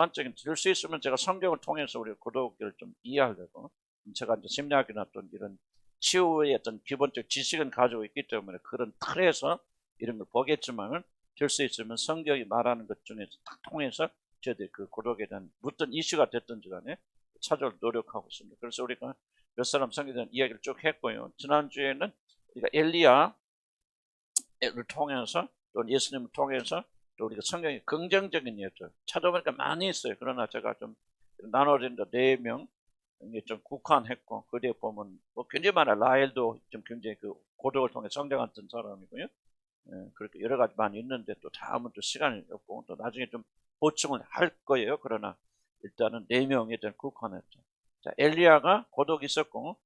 관적인 들을 수 있으면 제가 성경을 통해서 우리 고독을 좀 이해하려고, 제가 이제 심리학이나 어떤 이런 치유의 어떤 기본적 지식은 가지고 있기 때문에 그런 틀에서 이런 걸 보겠지만은, 될 수 있으면 성경이 말하는 것 중에서 딱 통해서 저희들이 그 고독에 대한 어떤 이슈가 됐든지 간에 찾아올 노력하고 있습니다. 그래서 우리가 몇 사람 성경에 대한 이야기를 쭉 했고요. 지난주에는 우리가 엘리야를 통해서 또 예수님을 통해서 또 우리가 성경의 긍정적인 예들 찾아보니까 많이 있어요. 그러나 제가 좀 나눠진 4명 이게 좀 국한했고, 그 뒤에 보면 뭐 굉장히 많아. 라헬도 좀 굉장히 그 고독을 통해 성장했던 사람이고요. 그렇게 여러 가지 많이 있는데 또 다음은 또 시간이 없고 또 나중에 좀 보충을 할 거예요. 그러나 일단은 4명에 대한 국한했죠. 자, 엘리야가 고독이 있었고,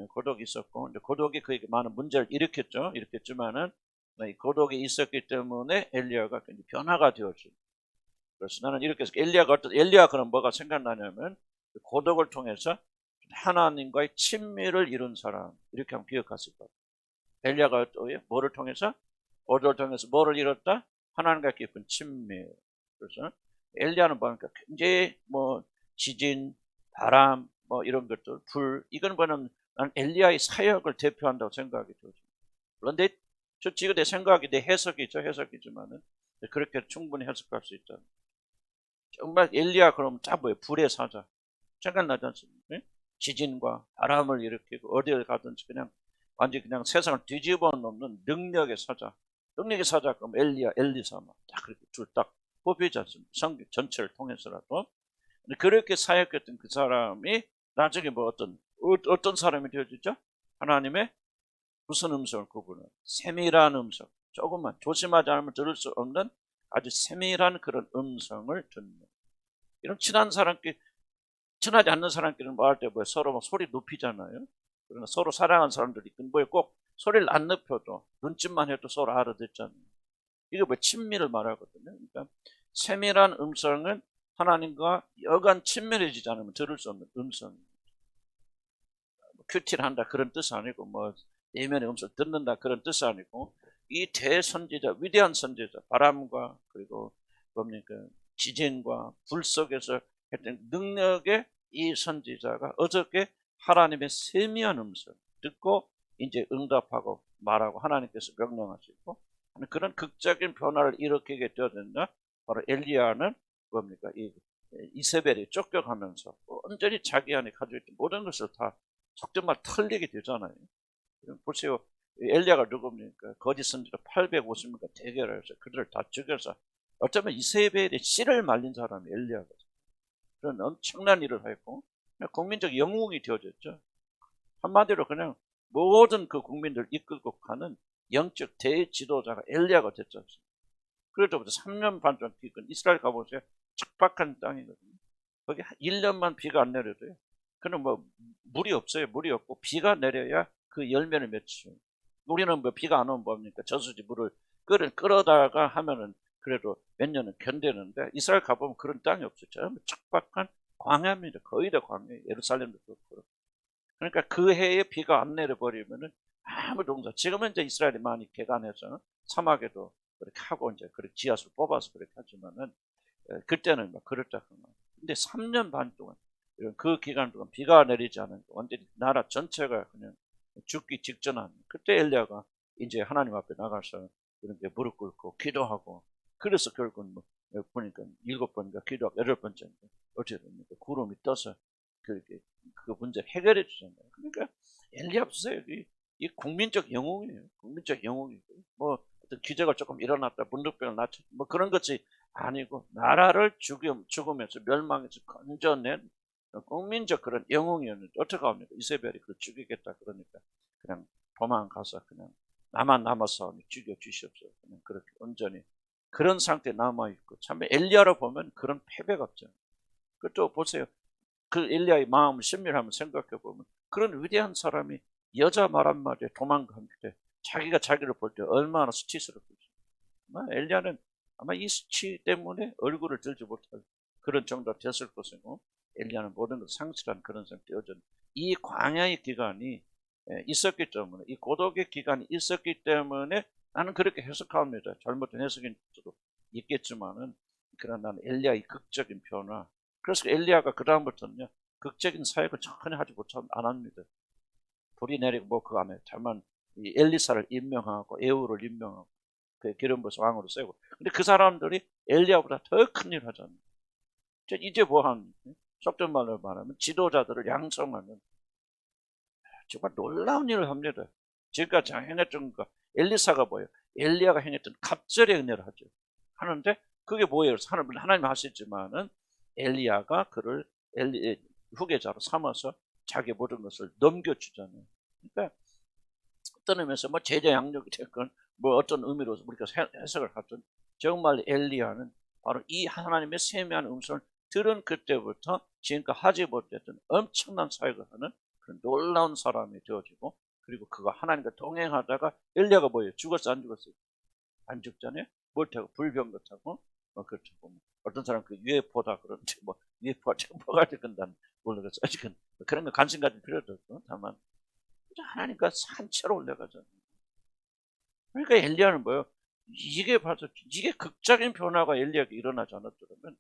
고독이 있었고, 이제 고독이 그에게 많은 문제를 일으켰지만은 이 고독이 있었기 때문에 엘리야가 굉장히 변화가 되었죠. 그래서 나는 이렇게 해서 엘리야 그럼 뭐가 생각나냐면, 고독을 통해서 하나님과의 친밀을 이룬 사람, 이렇게 하면 기억하실 거예요. 엘리야가 뭐를 통해서? 고독을 통해서 뭐를 이뤘다? 하나님과 깊은 친밀. 그래서 엘리야는 보니까 굉장히 뭐 지진, 바람, 뭐 이런 것들, 불, 이건 뭐냐면 난 엘리야의 사역을 대표한다고 생각이 들어요. 그런데 지금 내 생각이, 내 해석이지만은 그렇게 충분히 해석할 수 있다. 정말 엘리야 그러면 딱 뭐예요? 불의 사자. 생각나지 않습니까? 지진과 바람을 일으키고 어디를 가든지 그냥 완전히 그냥 세상을 뒤집어 놓는 능력의 사자. 능력의 사자 그럼 엘리야, 엘리사마 딱 그렇게 줄 딱 뽑히지 않습니까? 성경 전체를 통해서라도. 그렇게 사역했던 그 사람이 나중에 뭐 어떤 사람이 되어지죠? 하나님의 무슨 음성을 구분해? 세밀한 음성. 조금만 조심하지 않으면 들을 수 없는 아주 세밀한 그런 음성을 듣는. 이런 친하지 않는 사람끼리는 뭐 할 때 뭐 서로 막 소리 높이잖아요. 그러나 서로 사랑하는 사람들이 뭐에 꼭 소리를 안 높여도 눈짓만 해도 서로 알아듣잖아요. 이게 뭐 친밀을 말하거든요. 그러니까 세밀한 음성은 하나님과 여간 친밀해지지 않으면 들을 수 없는 음성. 큐티를 한다 그런 뜻 아니고, 뭐 내면의 음성 듣는다 그런 뜻 아니고, 이 대선지자, 위대한 선지자, 바람과 그리고 뭡니까 지진과 불 속에서 했던 능력의 이 선지자가 어저께 하나님의 세미한 음성 듣고 이제 응답하고 말하고 하나님께서 명령하시고 하는 그런 극적인 변화를 일으키게 되었는데, 바로 엘리야는 뭡니까 이세벨이 쫓겨가면서 온전히 자기 안에 가지고 있던 모든 것을 다 속된 말 털리게 되잖아요. 보세요. 엘리야가 누굽니까? 거짓 선지자 850명과 대결해서 그들을 다 죽여서 어쩌면 이세벨의 씨를 말린 사람이 엘리야가 그런 엄청난 일을 했고 국민적 영웅이 되어졌죠. 한마디로 그냥 모든 그 국민들 이끌고 가는 영적 대지도자가 엘리야가 됐죠. 그래도 3년 반 동안 이스라엘 가보세요. 척박한 땅이거든요. 거기 1년만 비가 안 내려도요. 그는 뭐 물이 없어요. 물이 없고 비가 내려야 그 열매를 맺죠. 우리는 뭐 비가 안 오면 뭡니까? 저수지 물을 끌어다가 하면은 그래도 몇 년은 견디는데, 이스라엘 가보면 그런 땅이 없어요. 전부 척박한 광야입니다. 거의 다 광야. 예루살렘도 그렇고. 그러니까 그 해에 비가 안 내려버리면은 아무 동사. 지금은 이제 이스라엘이 많이 개간해서 사막에도 그렇게 하고 이제 그렇게 지하수를 뽑아서 그렇게 하지만은 그때는 막 그렇다. 근데 3년 반 동안 그 기간 동안 비가 내리지 않은 완전히 나라 전체가 그냥 죽기 직전한 그때 엘리야가 이제 하나님 앞에 나가서 이렇게 무릎 꿇고 기도하고, 그래서 결국은 뭐 보니까 7번인가 기도하고 8번째인가 어떻게 됩니까? 구름이 떠서 그렇게 그 문제 해결해 주잖아요. 그러니까 엘리야 보세요. 이 국민적 영웅이에요. 국민적 영웅이고 뭐 어떤 기적을 조금 일어났다, 문득병을 낳죠, 뭐 그런 것이 아니고 나라를 죽으면서 멸망해서 건져낸 국민적 그런 영웅이었는데 어떻게 합니까? 이세벨이 그걸 죽이겠다 그러니까 그냥 도망가서 그냥 나만 남아서 죽여 주시옵소서. 그냥 그렇게 온전히 그런 상태에 남아 있고, 참 엘리야로 보면 그런 패배가 없잖아요. 그것도 보세요. 그 엘리야의 마음을 신밀하면 생각해 보면 그런 위대한 사람이 여자 말 한마디에 도망갈 때 자기가 자기를 볼 때 얼마나 수치스럽겠어요. 엘리야는 아마 이 수치 때문에 얼굴을 들지 못할 그런 정도가 됐을 것이고, 엘리야는 모든 것을 상실한 그런 상태에 이 광야의 기간이 있었기 때문에, 이 고독의 기간이 있었기 때문에 나는 그렇게 해석합니다. 잘못된 해석인 수도 있겠지만은 그러나 나는 엘리야의 극적인 변화. 그래서 엘리야가 그 다음부터는요 극적인 사역을 전혀 하지 안 합니다. 불이 내리고 뭐 그거 안 해요. 다만 이 엘리사를 임명하고 에후를 임명하고 그 기름 부어서 왕으로 세우고. 근데 그 사람들이 엘리야보다 더 큰 일 하잖아요. 이제 뭐 하는, 속된 말로 말하면 지도자들을 양성하는 정말 놀라운 일을 합니다. 지금까지 행했던 거, 엘리사가 뭐예요? 엘리야가 행했던 갑절의 은혜를 하죠. 하는데 그게 뭐예요? 하나님 하시지만은 엘리야가 그를 후계자로 삼아서 자기 모든 것을 넘겨주잖아요. 그러니까 어떤 의미에서 뭐 제자 양육이 됐건 뭐 어떤 의미로 우리가 해석을 하든 정말 엘리야는 바로 이 하나님의 세미한 음성을 들은 그때부터 지금까지 하지 못했던 엄청난 사역을 하는 그런 놀라운 사람이 되어지고, 그리고 그가 하나님과 동행하다가 엘리야가 뭐예요? 죽었어 안 죽었어요? 안 죽잖아요. 뭘 타고 불병거 타고 뭐 그렇죠. 어떤 사람 그 UFO다 그런데 뭐 UFO가 뭐가 될건난 모르겠어. 아직은 그런 거 관심 가질 필요도 없고, 다만 하나님과 산채로 올라가잖아요. 그러니까 엘리야는 뭐예요? 이게 극적인 변화가 엘리야에게 일어나지 않았더라면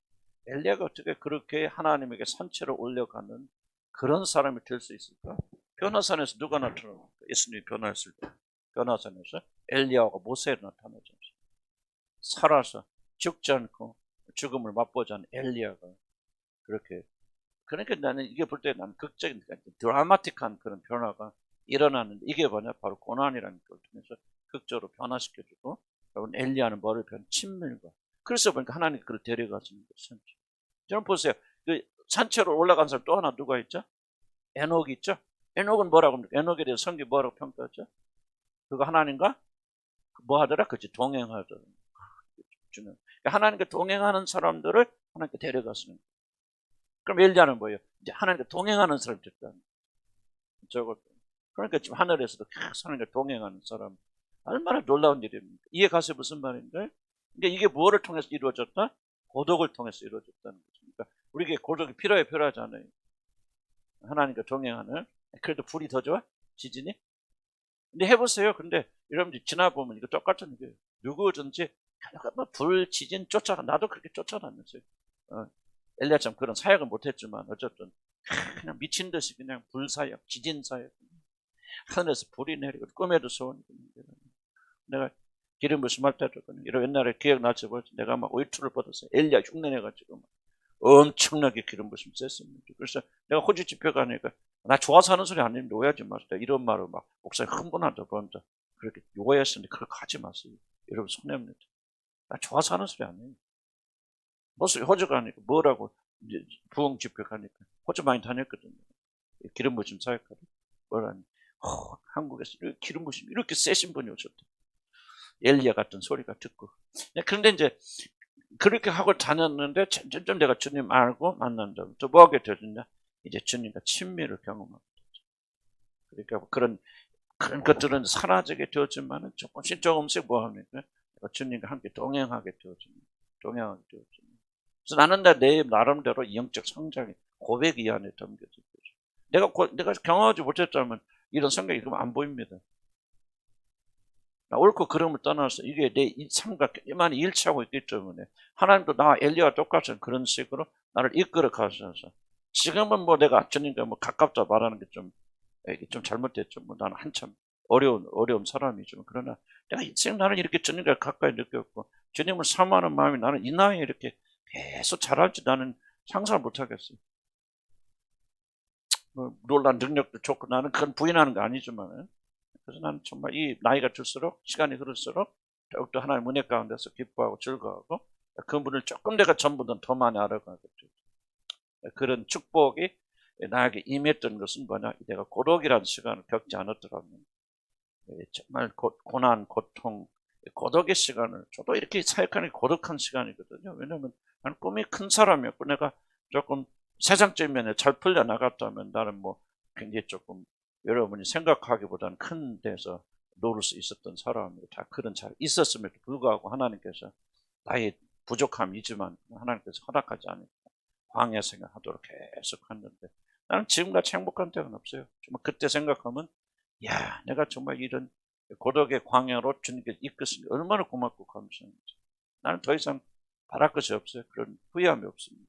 엘리야가 어떻게 그렇게 하나님에게 산채로 올려가는 그런 사람이 될 수 있을까? 변화산에서 누가 나타납니까? 예수님이 변화했을 때 변화산에서 엘리야가 모세로 나타나죠. 살아서 죽지 않고 죽음을 맛보지 않은 엘리야가 그렇게. 그러니까 나는 이게 볼 때 나는 극적인 드라마틱한 그런 변화가 일어나는데, 이게 뭐냐? 바로 고난이라는 걸 통해서 극적으로 변화시켜주고, 여러분 엘리야는 뭐를 변? 친밀과. 그래서 보니까 하나님 그를 데려가시는 것은, 여러분 보세요. 그 산채로 올라간 사람 또 하나 누가 있죠? 에녹이 있죠. 에녹은 뭐라고 합니까? 에녹에 대해서 성경이 뭐라고 평가하죠? 그거 하나님과 뭐 하더라? 그치, 동행하더라. 주는. 하나님과 동행하는 사람들을 하나님께 데려가시는 거예요. 그럼 엘리야는 뭐예요? 이제 하나님과 동행하는 사람이 됐다. 저것. 그러니까 지금 하늘에서도 계속 하나님과 동행하는 사람. 얼마나 놀라운 일입니까? 이해 가세요? 무슨 말인데? 그러니까 이게 무엇을 통해서 이루어졌다? 고독을 통해서 이루어졌다는 것입니다. 우리에게 고독이 필요하지 않아요. 하나님과 동행하는. 그래도 불이 더 좋아? 지진이? 근데 해보세요. 근데 여러분들 지나보면 이거 똑같은 얘기예요. 누구든지 불, 지진 쫓아가. 나도 그렇게 쫓아다녔어요. 엘리야처럼 그런 사역은 못했지만 어쨌든 그냥 미친 듯이 그냥 불사역, 지진 사역. 하늘에서 불이 내리고 꿈에도 소원이. 내가 기름 부심 할 때도 옛날에 기억나지 뭐지? 내가 막 외투를 벗었어요. 엘리야 흉내내가지고 막 엄청나게 기름 부심 쐈습니다. 그래서 내가 호주 집회 가니까 나 좋아서 하는 소리 아닙니다. 오해하지 마세요. 이런 말을 막 목사님 흥분한다 번다 그렇게 오해했으니 그걸 가지 마세요. 여러분 손해입니다. 나 좋아서 하는 소리 아니에요. 무슨 호주 가니까 뭐라고 이제 부흥 집회 가니까 호주 많이 다녔거든요. 기름 부심 사역하러 뭐라니 한국에서 기름 부심 이렇게 세신 분이 오셨다. 엘리야 같은 소리가 듣고. 그런데 이제 그렇게 하고 다녔는데 점점 내가 주님 알고 만난다부터 뭐하게 되었냐? 이제 주님과 친밀을 경험하게 되죠. 그러니까 그런 것들은 사라지게 되었지만은 조금씩 뭐 합니까? 주님과 함께 동행하게 되어집니다. 동행하게 되어집니다. 그래서 나는 내 나름대로 영적 성장이 고백 이 안에 담겨져 있죠. 내가 경험하지 못했다면 이런 성경이 그럼 안 보입니다. 옳고 그름을 떠나서 이게 내 삶과 많이 일치하고 있기 때문에 하나님도 나 엘리야와 똑같은 그런 식으로 나를 이끌어 가셔서, 지금은 뭐 내가 주님과 뭐 가깝다 말하는 게 좀 잘못됐죠. 뭐 나는 한참 어려운 사람이죠. 그러나 내가 인생 나는 이렇게 주님과 가까이 느꼈고 주님을 사모하는 마음이 나는 이 나이에 이렇게 계속 자랄지 나는 상상을 못하겠어요. 뭐 놀란 능력도 좋고 나는 그건 부인하는 거 아니지만, 그래서 나는 정말 이 나이가 들수록 시간이 흐를수록 더욱더 하나님 은혜 가운데서 기뻐하고 즐거워하고 그분을 조금 내가 전보다 더 많이 알아가게 되죠. 그런 축복이 나에게 임했던 것은 뭐냐? 내가 고독이라는 시간을 겪지 않았더라면 정말 고난, 고통, 고독의 시간을, 저도 이렇게 사역하는 게 고독한 시간이거든요. 왜냐하면 나는 꿈이 큰 사람이었고 내가 조금 세상적인 면에 잘 풀려나갔다면 나는 뭐 굉장히 조금 여러분이 생각하기보다는 큰 데서 노를 수 있었던 사람이 다 그런 잘 있었음에도 불구하고 하나님께서 나의 부족함이지만 하나님께서 허락하지 않으니까 광야 생활하도록 계속 했는데 나는 지금같이 행복한 때는 없어요. 정말 그때 생각하면 야, 내가 정말 이런 고독의 광야로 주님께 이끄시니 얼마나 고맙고 감사한지. 나는 더 이상 바랄 것이 없어요. 그런 후회함이 없습니다.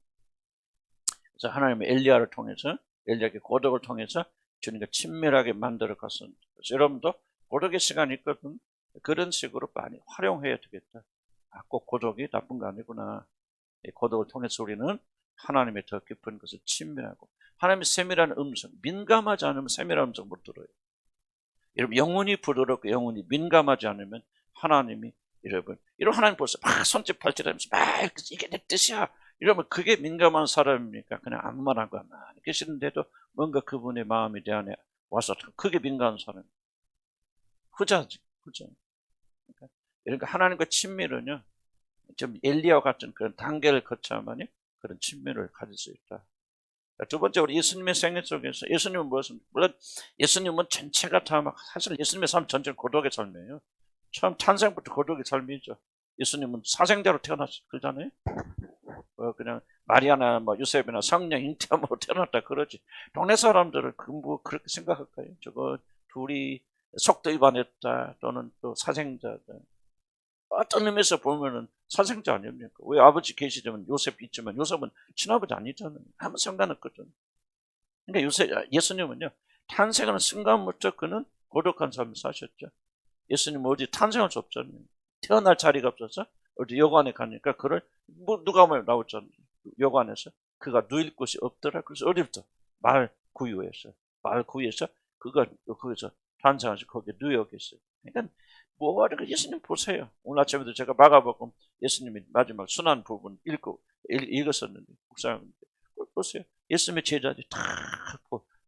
그래서 하나님의 엘리야를 통해서, 엘리야의 고독을 통해서 주님과 친밀하게 만들어 갔습니다. 그래서 여러분도 고독의 시간이 있거든. 그런 식으로 많이 활용해야 되겠다. 꼭 고독이 나쁜 거 아니구나. 고독을 통해서 우리는 하나님의 더 깊은 것을 친밀하고, 하나님의 세밀한 음성, 민감하지 않으면 세밀한 음성 못 들어요. 여러분, 영혼이 부드럽고 영혼이 민감하지 않으면 하나님이, 여러분, 이런 하나님 벌써 막 손짓 발짓하면서 막 이게 내 뜻이야 이러면 그게 민감한 사람입니까? 그냥 아무 말 하고 가만히 계시는데도 뭔가 그분의 마음이 내 안에 와서 그게 민감한 사람. 후자지, 후자. 그러니까 하나님과 친밀은요, 좀 엘리야와 같은 그런 단계를 거쳐야만이 그런 친밀을 가질 수 있다. 두 번째, 우리 예수님의 생애 속에서, 예수님은 무엇입니까? 물론 예수님은 전체가 다 막, 사실 예수님의 삶 전체는 고독의 삶이에요. 처음 탄생부터 고독의 삶이죠. 예수님은 사생자로 태어났을 거잖아요. 그냥 마리아나 뭐 요셉이나 성령 잉태함으로 태어났다 그러지. 동네 사람들은 뭐 그렇게 생각할까요? 저거 둘이 속도 위반했다, 또는 또 사생자다. 어떤 의미에서 보면은 사생자 아닙니까? 왜 아버지 계시지만 요셉 있지만 요셉은 친아버지 아니잖아요. 아무 상관없거든. 그러니까 예수님은요, 탄생하는 순간부터 그는 고독한 삶을 사셨죠. 예수님은 어디 탄생할 수 없잖아요. 태어날 자리가 없어서 어디 여관에 가니까 그를 누가 말 나왔잖아요. 여관에서 그가 누일 곳이 없더라. 그래서 어디부터 말 구유에서 그가 거기서 탄생하셔 거기에 누워 계어요. 그러니까 뭐하러 예수님 보세요. 오늘 아침에도 제가 마가복음 예수님이 마지막 순환 부분 읽었었는데 묵상하는데 보세요. 예수님의 제자들이 다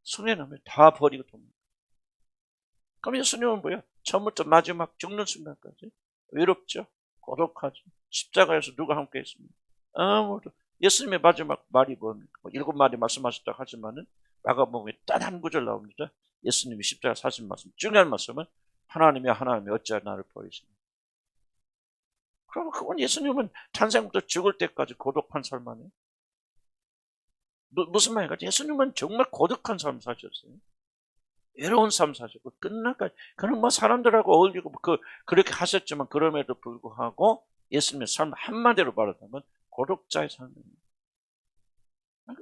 손해나면 다 버리고 돕니다. 그럼 예수님은 뭐야? 처음부터 마지막 죽는 순간까지 외롭죠. 고독하죠. 십자가에서 누가 함께 했습니까? 아무도. 예수님의 마지막 말이 뭡니까? 7마디 말씀하셨다고 하지만은 마가복음에 딱 한 구절 나옵니다. 예수님이 십자가 사신 말씀, 중요한 말씀은 하나님이 어찌하여 나를 버리시냐. 그럼 그건 예수님은 탄생부터 죽을 때까지 고독한 삶 아니에요? 무슨 말인가? 예수님은 정말 고독한 삶 사셨어요. 외로운 삶 사셨고 끝나까지. 그는 뭐 사람들하고 어울리고 그렇게 하셨지만 그럼에도 불구하고 예수님의 삶 한마디로 말하자면 고독자의 삶입니다.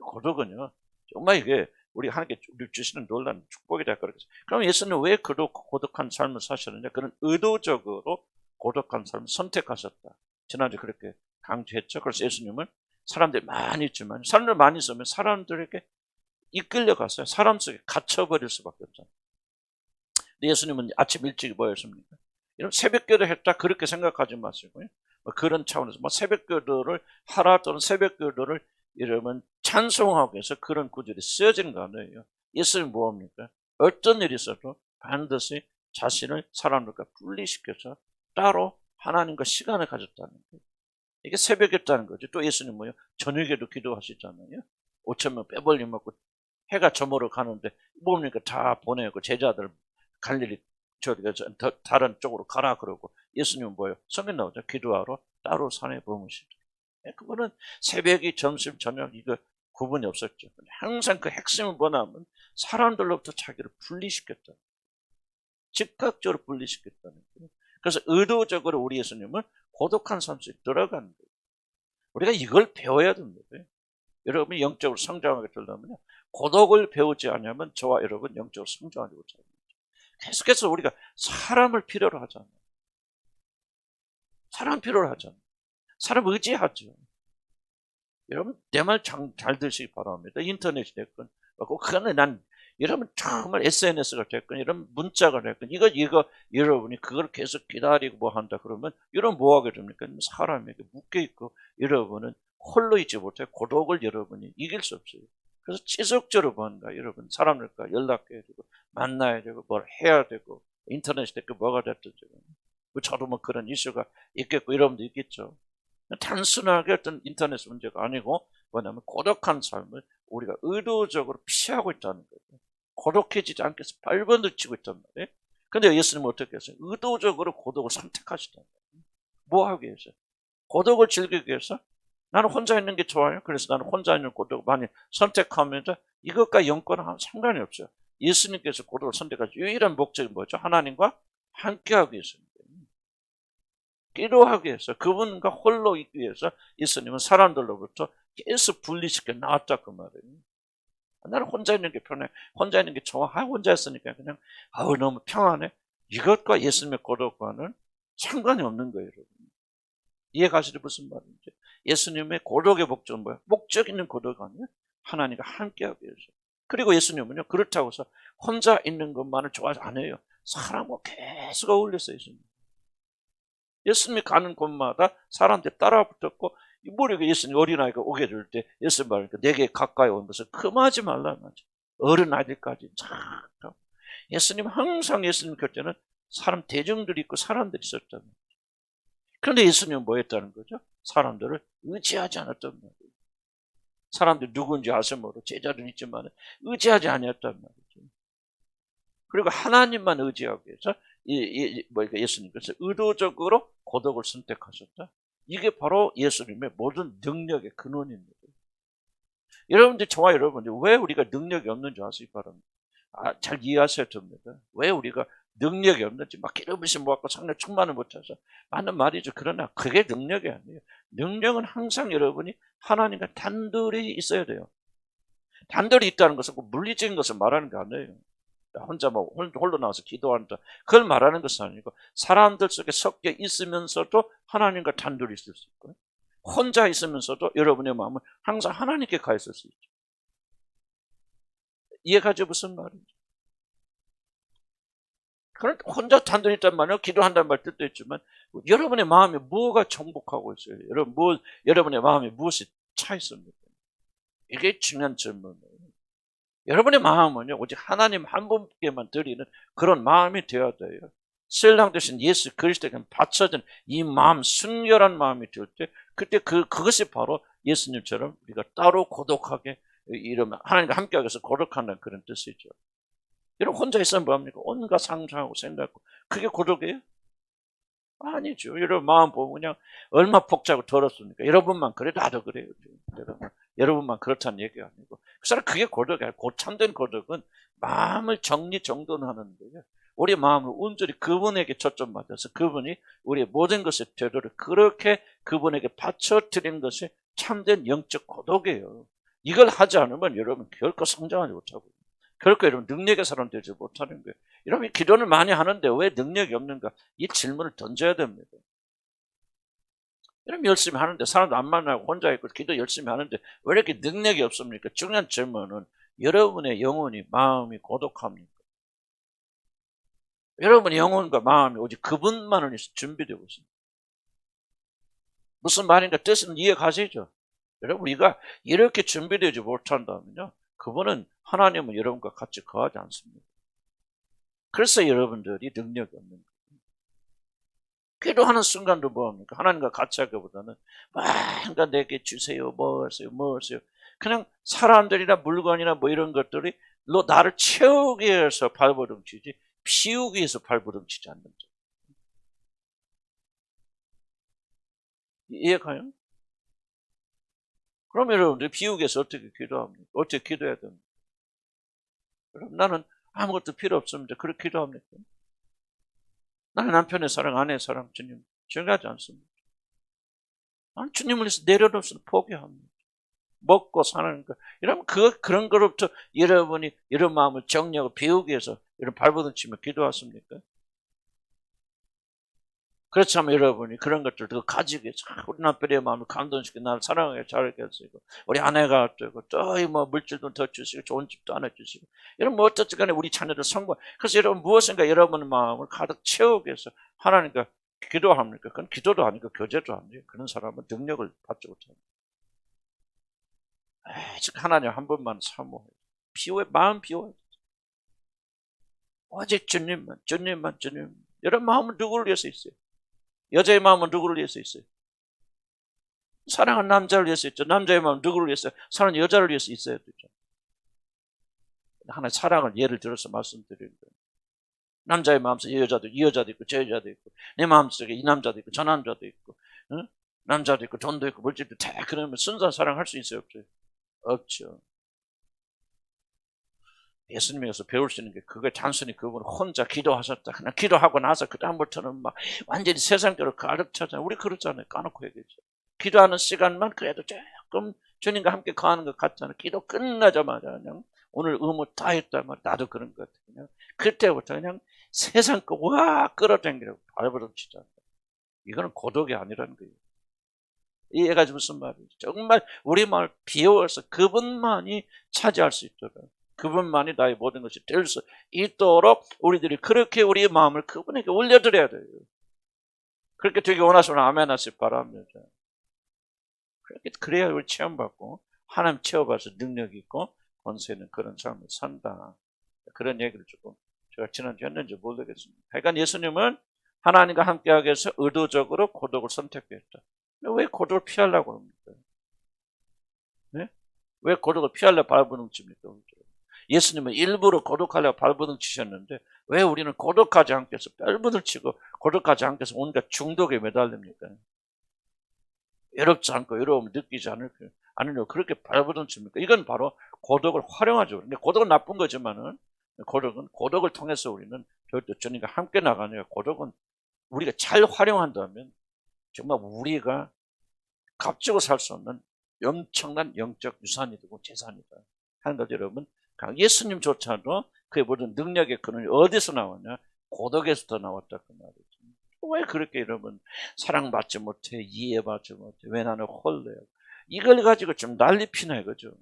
고독은요, 정말 이게 우리 하나님께 주시는 놀라운 축복이다. 그럼 예수님은 왜 고독한 삶을 사셨느냐? 그는 의도적으로 고독한 삶을 선택하셨다. 지난주에 그렇게 강조했죠. 그래서 예수님은 사람들이 많이 있지만, 사람들 많이 있으면 사람들에게 이끌려갔어요. 사람 속에 갇혀버릴 수밖에 없잖아요. 근데 예수님은 아침 일찍 뭐였습니까? 이런 새벽기도 했다 그렇게 생각하지 마시고요. 그런 차원에서 새벽기도를 하라 또는 새벽기도를 이러면 찬송하기 위해서 그런 구절이 쓰여진 거 아니에요. 예수님은 뭐합니까? 어떤 일이 있어도 반드시 자신을 사람들과 분리시켜서 따로 하나님과 시간을 가졌다는 거예요. 이게 새벽이었다는 거죠. 또 예수님 뭐요? 저녁에도 기도하시잖아요. 5,000명 빼벌리 먹고 해가 저물어 가는데 뭡니까? 다 보내고 제자들 갈릴리 다른 쪽으로 가라 그러고, 예수님은 뭐예요? 성경 나오죠. 기도하러 따로 산에 머무시죠. 그거는 새벽이 점심 저녁 이거 구분이 없었죠. 항상 그 핵심은 뭐냐면 사람들로부터 자기를 분리시켰다. 즉각적으로 분리시켰다는 거예요. 그래서 의도적으로 우리 예수님은 고독한 삶 속에 들어가는 거예요. 우리가 이걸 배워야 됩니다. 여러분이 영적으로 성장하게 되려면 고독을 배우지 않으면 저와 여러분 영적으로 성장하지 못합니다. 계속해서 우리가 사람을 필요로 하잖아요. 사람 필요로 하잖아요. 사람 의지하죠. 여러분 내 말 잘 들으시기 바랍니다. 인터넷이 됐건 그거는 난 여러분 정말 SNS가 됐건 이런 문자가 됐건 이거 여러분이 그걸 계속 기다리고 뭐 한다 그러면 여러분 뭐 하게 됩니까? 사람에게 묶여 있고 여러분은 홀로 있지 못해 고독을 여러분이 이길 수 없어요. 그래서 지속적으로 뭔가 여러분 사람들과 연락해야 되고 만나야 되고 뭘 해야 되고 인터넷이 됐건 뭐가 됐든 저도 뭐 그런 이슈가 있겠고 여러분도 있겠죠. 단순하게 어떤 인터넷 문제가 아니고 뭐냐면 고독한 삶을 우리가 의도적으로 피하고 있다는 거예요. 고독해지지 않게 해서 발버둥 치고 있단 말이에요. 근데 예수님은 어떻게 했어요? 의도적으로 고독을 선택하시단 말이에요. 뭐 하기 위해서? 고독을 즐기기 위해서? 나는 혼자 있는 게 좋아요. 그래서 나는 혼자 있는 고독을 많이 선택하면서 이것과 영권은 상관이 없어요. 예수님께서 고독을 선택하신 유일한 목적이 뭐죠? 하나님과 함께하기 위해서입니다. 기도하기 위해서, 그분과 홀로 있기 위해서 예수님은 사람들로부터 계속 분리시켜 나왔다 그 말이에요. 나는 혼자 있는 게 편해. 혼자 있는 게 좋아. 혼자 있으니까 그냥 너무 평안해. 이것과 예수님의 고독과는 상관이 없는 거예요, 여러분. 이해가시죠? 무슨 말인지. 예수님의 고독의 목적은 뭐야? 목적 있는 고독 아니에요? 하나님과 함께하기 위해서. 그리고 예수님은요, 그렇다고 해서 혼자 있는 것만을 좋아하지 않아요. 사람과 계속 어울려서 예수님. 예수님이 가는 곳마다 사람들이 따라 붙었고, 모르게 예수님 어린아이가 오게 될 때 예수님 말하니까 내게 가까이 온 것을 금하지 말라는 거죠. 어른아이들까지 참. 예수님 항상 예수님 곁에는 사람 대중들이 있고 사람들이 있었단 말이에요. 그런데 예수님은 뭐 했다는 거죠? 사람들을 의지하지 않았단 말이에요. 사람들이 누군지 아서 모르고 제자는 있지만 의지하지 않았단 말이죠. 그리고 하나님만 의지하기 위해서 예수님께서 의도적으로 고독을 선택하셨다. 이게 바로 예수님의 모든 능력의 근원입니다. 여러분들, 저와 여러분들, 왜 우리가 능력이 없는 줄 아시기 바랍니다. 잘 이해하셔야 됩니다. 왜 우리가 능력이 없는지, 막 기름부심 모았고 성령 충만을 못해서 맞는 말이죠. 그러나 그게 능력이 아니에요. 능력은 항상 여러분이 하나님과 단둘이 있어야 돼요. 단둘이 있다는 것은 물리적인 것을 말하는 게 아니에요. 혼자 홀로 나와서 기도한다, 그걸 말하는 것은 아니고, 사람들 속에 섞여 있으면서도 하나님과 단둘이 있을 수 있고요, 혼자 있으면서도 여러분의 마음은 항상 하나님께 가 있을 수 있죠. 이해가죠? 무슨 말인지. 그런데 혼자 단둘이 있단 말이에요. 기도한다는 말 뜻도 있지만, 여러분의 마음에 뭐가 정복하고 있어요? 여러분의 마음에 무엇이 차 있습니까? 이게 중요한 질문이에요. 여러분의 마음은요, 오직 하나님 한 분께만 드리는 그런 마음이 되어야 돼요. 신랑 되신 예수 그리스도에게 바쳐진 이 마음, 순결한 마음이 될 때, 그때 그것이 바로 예수님처럼 우리가 따로 고독하게, 이러면 하나님과 함께하기 위해서 고독한다는 그런 뜻이죠. 여러분, 혼자 있으면 뭐합니까? 온갖 상상하고 생각하고, 그게 고독이에요? 아니죠. 여러분 마음 보면 그냥 얼마 복잡하고 더럽습니까? 여러분만 그래, 나도 그래요. 여러분만 그렇다는 얘기가 아니고, 그 사람 그게 고독이에요. 참된 고독은 마음을 정리정돈하는데요, 우리 마음을 온전히 그분에게 초점 맞춰서 그분이 우리의 모든 것의 태도를 그렇게 그분에게 바쳐드린 것이 참된 영적 고독이에요. 이걸 하지 않으면 여러분 결코 성장하지 못하고, 결코 여러분 능력의 사람 되지 못하는 거예요. 여러분 기도를 많이 하는데 왜 능력이 없는가? 이 질문을 던져야 됩니다. 여러분 열심히 하는데, 사람도 안 만나고 혼자 있고 기도 열심히 하는데 왜 이렇게 능력이 없습니까? 중요한 질문은 여러분의 영혼이, 마음이 고독합니까? 여러분의 영혼과 마음이 오직 그분만을 위해서 준비되고 있습니다. 무슨 말인가 뜻은 이해가시죠? 여러분, 우리가 이렇게 준비되지 못한다면요, 그분은, 하나님은 여러분과 같이 거하지 않습니다. 그래서 여러분들이 능력이 없는 거예요. 기도하는 순간도 뭐합니까? 하나님과 같이 하기보다는 뭔가 내게 주세요, 뭐 하세요. 그냥 사람들이나 물건이나 뭐 이런 것들이 나를 채우기 위해서 발버둥치지, 피우기 위해서 발버둥치지 않는 점. 이해가요? 그럼 여러분들 비우기 위해서 어떻게 기도합니까? 어떻게 기도해야 됩니까? 그럼 나는 아무것도 필요 없습니다. 그렇게 기도합니까? 나는 남편의 사랑, 아내의 사랑, 주님 중요하지 않습니다. 나는 주님을 위해서 내려놓고서 포기합니다. 먹고 사는 거, 이러면 그런 거로부터 여러분이 이런 마음을 정리하고 비우기 위해서 이런 발버둥치며 기도하십니까? 그렇다면 여러분이 그런 것들을 더 가지고, 우리 남편의 마음을 감동시키고 나를 사랑하게 잘하게 해주시고, 우리 아내가 되고, 또 물질도 더 주시고, 좋은 집도 하나 주시고, 여러분 뭐 어쨌든 간에 우리 자녀들 성공. 그래서 여러분 무엇인가 여러분의 마음을 가득 채우기 위해서 하나님과 기도합니까? 그건 기도도 아니고 교제도 아니에요. 그런 사람은 능력을 받지 못합니다. 즉 하나님 한 번만 사모해요. 마음 비워요. 오직 주님만. 여러분 마음은 누구를 위해서 있어요? 여자의 마음은 누구를 위해서 있어요? 사랑하는 남자를 위해서 있죠. 남자의 마음은 누구를 위해서? 사랑하는 여자를 위해서 있어야 되죠. 하나의 사랑을 예를 들어서 말씀드리는 거예요. 남자의 마음속에 이 여자도 있고 저 여자도 있고, 내 마음속에 이 남자도 있고 저 남자도 있고, 응? 남자도 있고 돈도 있고 물질도 다, 그러면 순수한 사랑할 수 있어요, 없어요? 없죠. 예수님에게서 배울 수 있는 게 그게 단순히 그분 혼자 기도하셨다. 그냥 기도하고 나서 그 다음부터는 막 완전히 세상대로 가르쳐잖아요. 우리 그렇잖아요. 까놓고 얘기죠. 기도하는 시간만 그래도 조금 주님과 함께 거하는 것 같잖아요. 기도 끝나자마자 그냥 오늘 의무 다 했다 말 나도 그런 것 같아요. 그냥 그때부터 그냥 세상 거 와 끌어당기려고 발버둥 치잖아요. 이거는 고독이 아니라는 거예요. 이해가 무슨 말이죠? 정말 우리 마음을 비워서 그분만이 차지할 수 있도록, 그분만이 나의 모든 것이 될 수 있도록 우리들이 그렇게 우리의 마음을 그분에게 올려드려야 돼요. 그렇게 되게 원하시면 아멘 하시기 바랍니다. 그렇게 그래야 우리 체험받고 하나님 채워봐서 능력이 있고 권세 있는 그런 삶을 산다. 그런 얘기를 조금 제가 지난주에 했는지 모르겠습니다. 하여간 예수님은 하나님과 함께하기 위해서 의도적으로 고독을 선택했다. 왜 고독을 피하려고 합니까? 네? 왜 고독을 피하려고 발버둥 칩니까? 예수님은 일부러 고독하려고 발버둥 치셨는데 왜 우리는 고독하지 않게 해서 발버둥 치고 고독하지 않게 해서 온갖 중독에 매달립니까? 외롭지 않고 외로움을 느끼지 않으려고 그렇게 발버둥 칩니까? 이건 바로 고독을 활용하죠. 근데 고독은 나쁜 거지만은 고독을 통해서 우리는 절대 주님과 함께 나가니까 고독은 우리가 잘 활용한다면 정말 우리가 값지고 살 수 없는 엄청난 영적 유산이 되고 재산이다 하는 거죠. 여러분, 예수님조차도 그의 모든 능력의 근원이 어디서 나왔냐? 고독에서 나왔다 그 말이죠. 왜 그렇게 여러분 사랑받지 못해, 이해받지 못해, 왜 나는 홀래요? 이걸 가지고 좀 난리 피나 이거죠.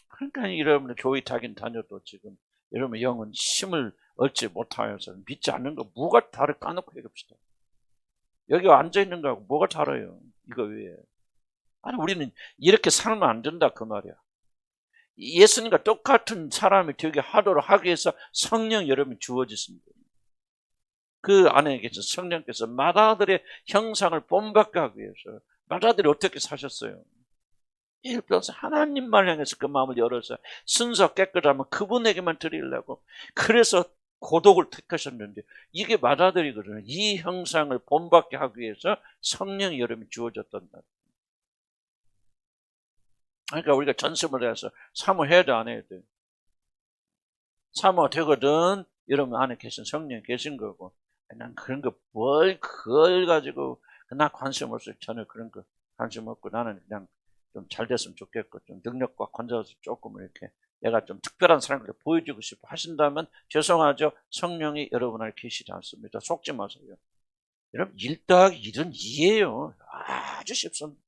그러니까 여러분 교회 다긴 다녀도 지금 여러분 영은 힘을 얻지 못하여서 믿지 않는 거 뭐가 다를 까놓고 얘기합시다. 여기 앉아있는 거하고 뭐가 다르요? 이거 외에. 아니 우리는 이렇게 살면 안 된다 그 말이야. 예수님과 똑같은 사람이 되게 하도록 하기 위해서 성령 여러분이 주어졌습니다. 그 안에 계신 성령께서 마다들의 형상을 본받게 하기 위해서 마다들이 어떻게 사셨어요? 일평생 하나님만 향해서 그 마음을 열어서 순서 깨끗하면 그분에게만 드리려고 그래서 고독을 택하셨는데 이게 마다들이거든요. 이 형상을 본받게 하기 위해서 성령이 여러분이 주어졌단 말이에요. 그러니까 우리가 전심을 해서 사모해야 돼 안 해야 돼? 사모 되거든. 여러분 안에 계신 성령이 계신 거고 난 그런 거 뭘 그걸 가지고 나 관심 없어요. 전혀 그런 거 관심 없고 나는 그냥 좀 잘 됐으면 좋겠고 좀 능력과 권세에서 조금 이렇게 내가 좀 특별한 사람을 보여주고 싶어 하신다면 죄송하죠. 성령이 여러분 안에 계시지 않습니다. 속지 마세요. 여러분 1 더하기 1은 2예요. 아주 쉽습니다.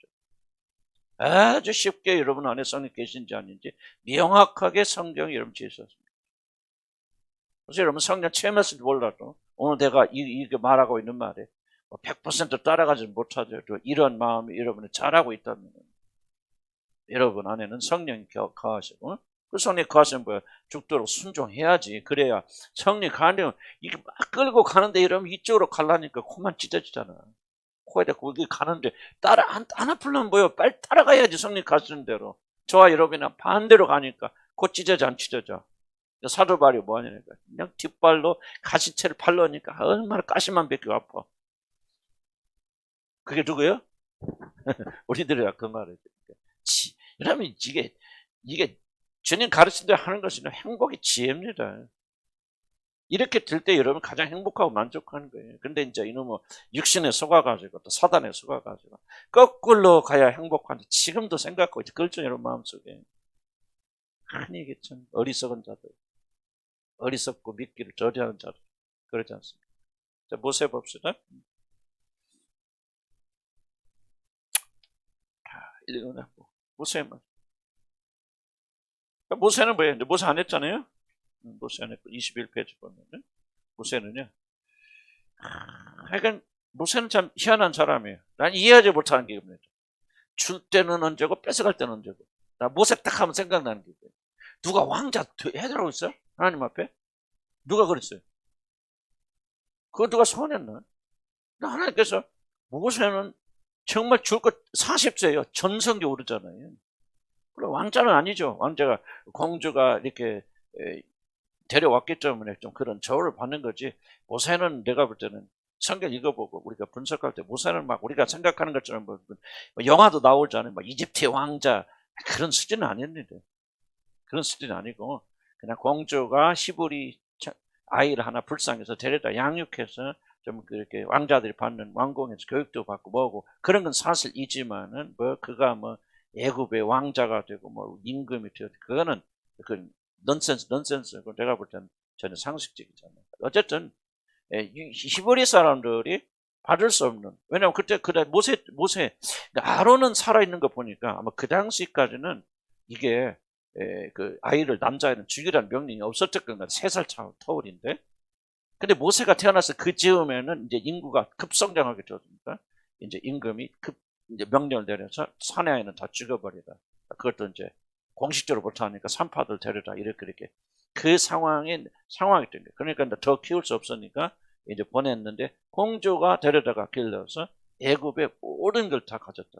아주 쉽게 여러분 안에 성령이 계신지 아닌지 명확하게 성경이 여러분 지으셨습니다. 그래서 여러분 성령 체험했을지 몰라도 오늘 내가 이게 말하고 있는 말에 100% 따라가지 못하죠. 이런 마음이 여러분이 잘하고 있다면 여러분 안에는 성령이 거하시고 그 성령이 거하시면 뭐야? 죽도록 순종해야지. 그래야 성령이 가면 이게 막 끌고 가는데 여러분 이쪽으로 가려니까 코만 찢어지잖아. 코에다 거기 가는데 안 아플려면 뭐요? 빨리 따라가야지. 성령이 가시는 대로. 저와 여러분이나 반대로 가니까 코 찢어져 안 찢어져. 사도발이 뭐하냐니까 그냥 뒷발로 가시채를 팔러니까 얼마나 가시만 벗기고 아파. 그게 누구예요? 우리들이야 그 말이죠. 여러분 이게 주님 가르친 대로 하는 것은 행복의 지혜입니다. 이렇게 될 때 여러분 가장 행복하고 만족하는 거예요. 근데 이제 이놈은 육신에 속아가지고 또 사단에 속아가지고 거꾸로 가야 행복한데 지금도 생각하고 있죠. 그렇죠 여러분 마음속에. 아니 이게 참 어리석은 자들. 어리석고 믿기를 저리하는 자들. 그러지 않습니까? 자, 모세 봅시다. 읽어나 모세만. 모세는 뭐예요? 모세 안 했잖아요? 모세 안 했고 21페이지 보면은 모세는요. 하여간 모세는 참 희한한 사람이에요. 난 이해하지 못하는 게 있습니다. 줄 때는 언제고 뺏어갈 때는 언제고. 나 모세 딱 하면 생각나는 게 있어요. 누가 왕자 해달라고 했어요? 하나님 앞에? 누가 그랬어요? 그거 누가 소원했나? 하나님께서 모세는 정말 줄 것 40세예요. 전성기 오르잖아요. 그럼 왕자는 아니죠. 왕자가 공주가 이렇게 데려왔기 때문에 좀 그런 저울을 받는 거지. 모세는 내가 볼 때는 성경 읽어보고 우리가 분석할 때 모세는 막 우리가 생각하는 것처럼 뭐 영화도 나오잖아요. 막 이집트의 왕자 그런 수준은 아닙니다. 그런 스타일이 아니고 그냥 공주가 시부리 아이를 하나 불쌍해서 데려다 양육해서 좀 그렇게 왕자들이 받는 왕궁에서 교육도 받고 뭐고 그런 건 사실이지만은 뭐 그가 뭐 애굽의 왕자가 되고 뭐 임금이 되고 그거는 그 넌센스. 내가 볼 때는 전혀 상식적이잖아요. 어쨌든 히브리 사람들이 받을 수 없는, 왜냐면 그때 모세 아론은 살아있는 거 보니까 아마 그 당시까지는 이게 그 아이를 남자애는 죽이라는 명령이 없었을 겁니다. 3살 차 터울인데. 근데 모세가 태어나서 그 즈음에는 이제 인구가 급성장하게 되었습니다. 이제 임금이 이제 명령을 내려서 사내 아이는 다 죽여버리다. 그것도 이제 공식적으로 못하니까 산파들 데려다 이렇게 그 상황이 된 거예요. 그러니까 더 키울 수 없으니까 이제 보냈는데 공주가 데려다가 길러서 애굽의 모든 걸 다 가졌다.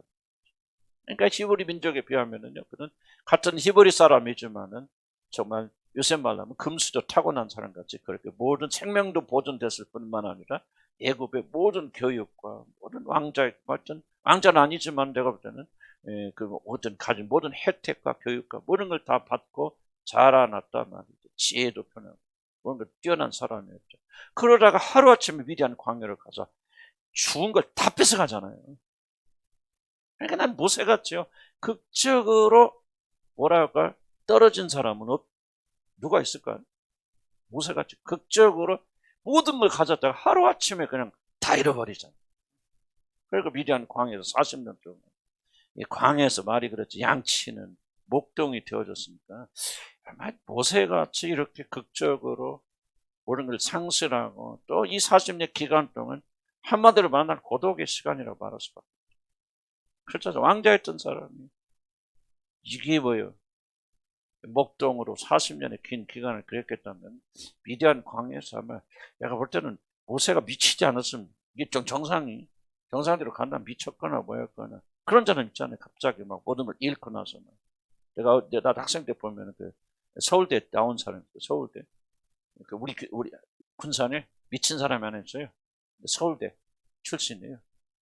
그러니까 히브리 민족에 비하면은요, 그는 같은 히브리 사람이지만은 정말 요새 말하면 금수저 타고난 사람 같이 그렇게 모든 생명도 보존됐을 뿐만 아니라 애굽의 모든 교육과 모든 왕자는 아니지만 내가 볼 때는 그 모든 가진 모든 혜택과 교육과 모든 걸 다 받고 자라났단 말이죠. 지혜도 편하고 모든 걸 뛰어난 사람이었죠. 그러다가 하루아침에 미디안 광야를 가서 죽은 걸 다 뺏어가잖아요. 그러니까 난 모세 같죠. 극적으로 뭐랄까 떨어진 사람은 누가 있을까요? 모세 같죠. 극적으로 모든 걸 가졌다가 하루아침에 그냥 다 잃어버리잖아요. 그리고 미디안 광야에서 40년 동안 이 광야에서 말이 그렇지 양치는 목동이 되어졌으니까 아마 모세같이 이렇게 극적으로 모든 걸 상실하고 또 이 40년 기간 동안 한마디로 말하면 고독의 시간이라고 말할 수밖에 없어요. 그렇죠. 왕자였던 사람이 이게 뭐예요? 목동으로 40년의 긴 기간을 그랬겠다면 미디안 광야에서 아마 내가 볼 때는 모세가 미치지 않았으면 이게 좀 정상대로 간다면 미쳤거나 뭐였거나 그런 자는 있잖아요. 갑자기 막 모든 걸 잃고 나서 내가 학생 때 보면 그 서울대 나온 사람, 서울대 그 우리 군산에 미친 사람이 하나 있어요. 서울대 출신이에요.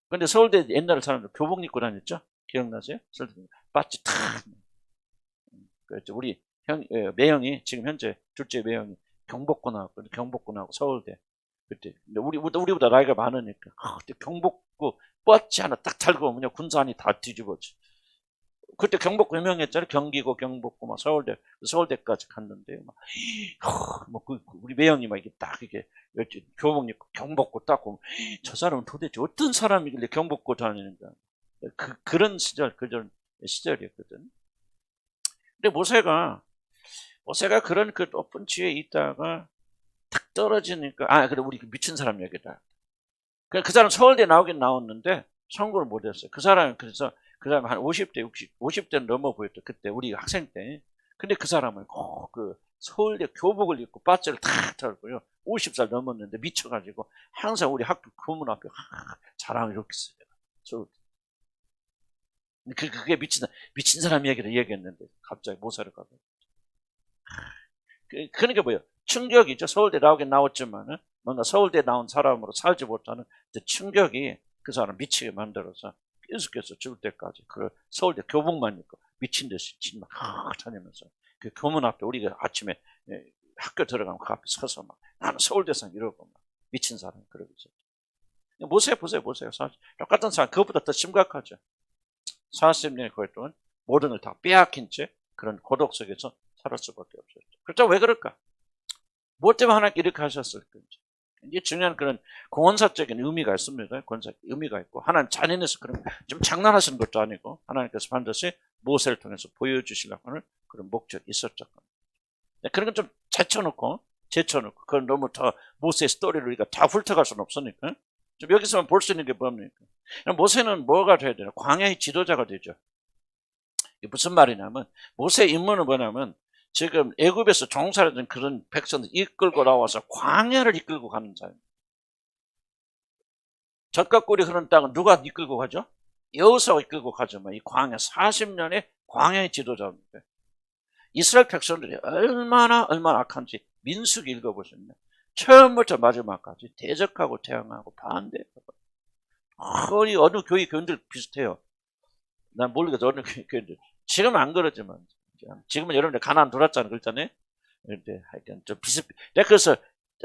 근데 서울대 옛날 사람들 교복 입고 다녔죠? 기억나세요? 서울대 바지 탁. 그랬죠. 우리 매형이 지금 현재 둘째 매형이 경복고 나왔거든요. 경복고나고 서울대. 그때 근데 우리보다 나이가 많으니까 그때 경복고 뻗지 하나 딱 달고 오면 군산이 다 뒤집어져. 그때 경복고 유명했잖아요. 경기고 경복고 막 서울대까지 갔는데 우리 매형이 막 이게 딱 이게 교복 입고 경복고 딱 보면 저 사람은 도대체 어떤 사람이길래 경복고 다니는가. 그런 시절이었거든. 근데 모세가 그런 그 높은 지에 있다가 탁 떨어지니까 그래 우리 미친 사람 얘기다. 그 사람 서울대 나오긴 나왔는데 성공을 못했어요. 그래서 그 사람 한 50대는 넘어 보였죠. 그때 우리 학생 때. 근데 그 사람은 꼭 그 서울대 교복을 입고 바지를 탁 털고요. 50살 넘었는데 미쳐가지고 항상 우리 학교 교문 앞에 자랑을 이렇게 써요. 서울대. 그게 미친 사람 얘기를 얘기했는데 갑자기 모세를 가고. 그러니까 뭐예요? 충격이죠. 서울대 나오긴 나왔지만은 뭔가 서울대 나온 사람으로 살지 못하는 충격이 그 사람 미치게 만들어서 계속해서 죽을 때까지 그 서울대 교복만 입고 미친 듯이 막 다니면서 그 교문 앞에 우리가 아침에 학교 들어가면 그 앞에 서서 막 나는 서울대생 이러고 막 미친 사람 그러고 있었죠. 모세 보세요. 사실 똑같은 사람 그것보다 더 심각하죠. 40년의 거리 동안 모든 걸 다 빼앗긴 채 그런 고독 속에서 살을 수밖에 없었죠. 그렇죠? 왜 그럴까? 뭐 때문에 하나님께 이렇게 하셨을 건지. 이게 중요한 그런 공헌사적인 의미가 있습니다. 의미가 있고 하나님 잔인해서 그런 좀 장난하시는 것도 아니고 하나님께서 반드시 모세를 통해서 보여주시려고 하는 그런 목적이 있었죠. 그런 건 좀 제쳐놓고 그건 너무 더 모세의 스토리를 우리가 다 훑어갈 수는 없으니까 좀 여기서만 볼 수 있는 게 뭡니까? 모세는 뭐가 돼야 되나? 광야의 지도자가 되죠. 이게 무슨 말이냐면 모세의 임무는 뭐냐면 지금 애굽에서 종살이던 그런 백성들 이끌고 나와서 광야를 이끌고 가는 자입니다. 젖과 꿀이 흐르는 땅은 누가 이끌고 가죠? 여호수아가 이끌고 가죠. 이 광야 40년의 광야의 지도자입니다. 이스라엘 백성들이 얼마나 악한지 민수기 읽어보셨나요? 처음부터 마지막까지 대적하고 태양하고 반대하고 거의 어느 교회 교인들 비슷해요. 난 모르겠어 어느 교인들. 지금 안 그러지만 지금은 여러분들 가나안 돌았잖아요. 그랬잖아요. 그런데 하여튼 좀 내가 그래서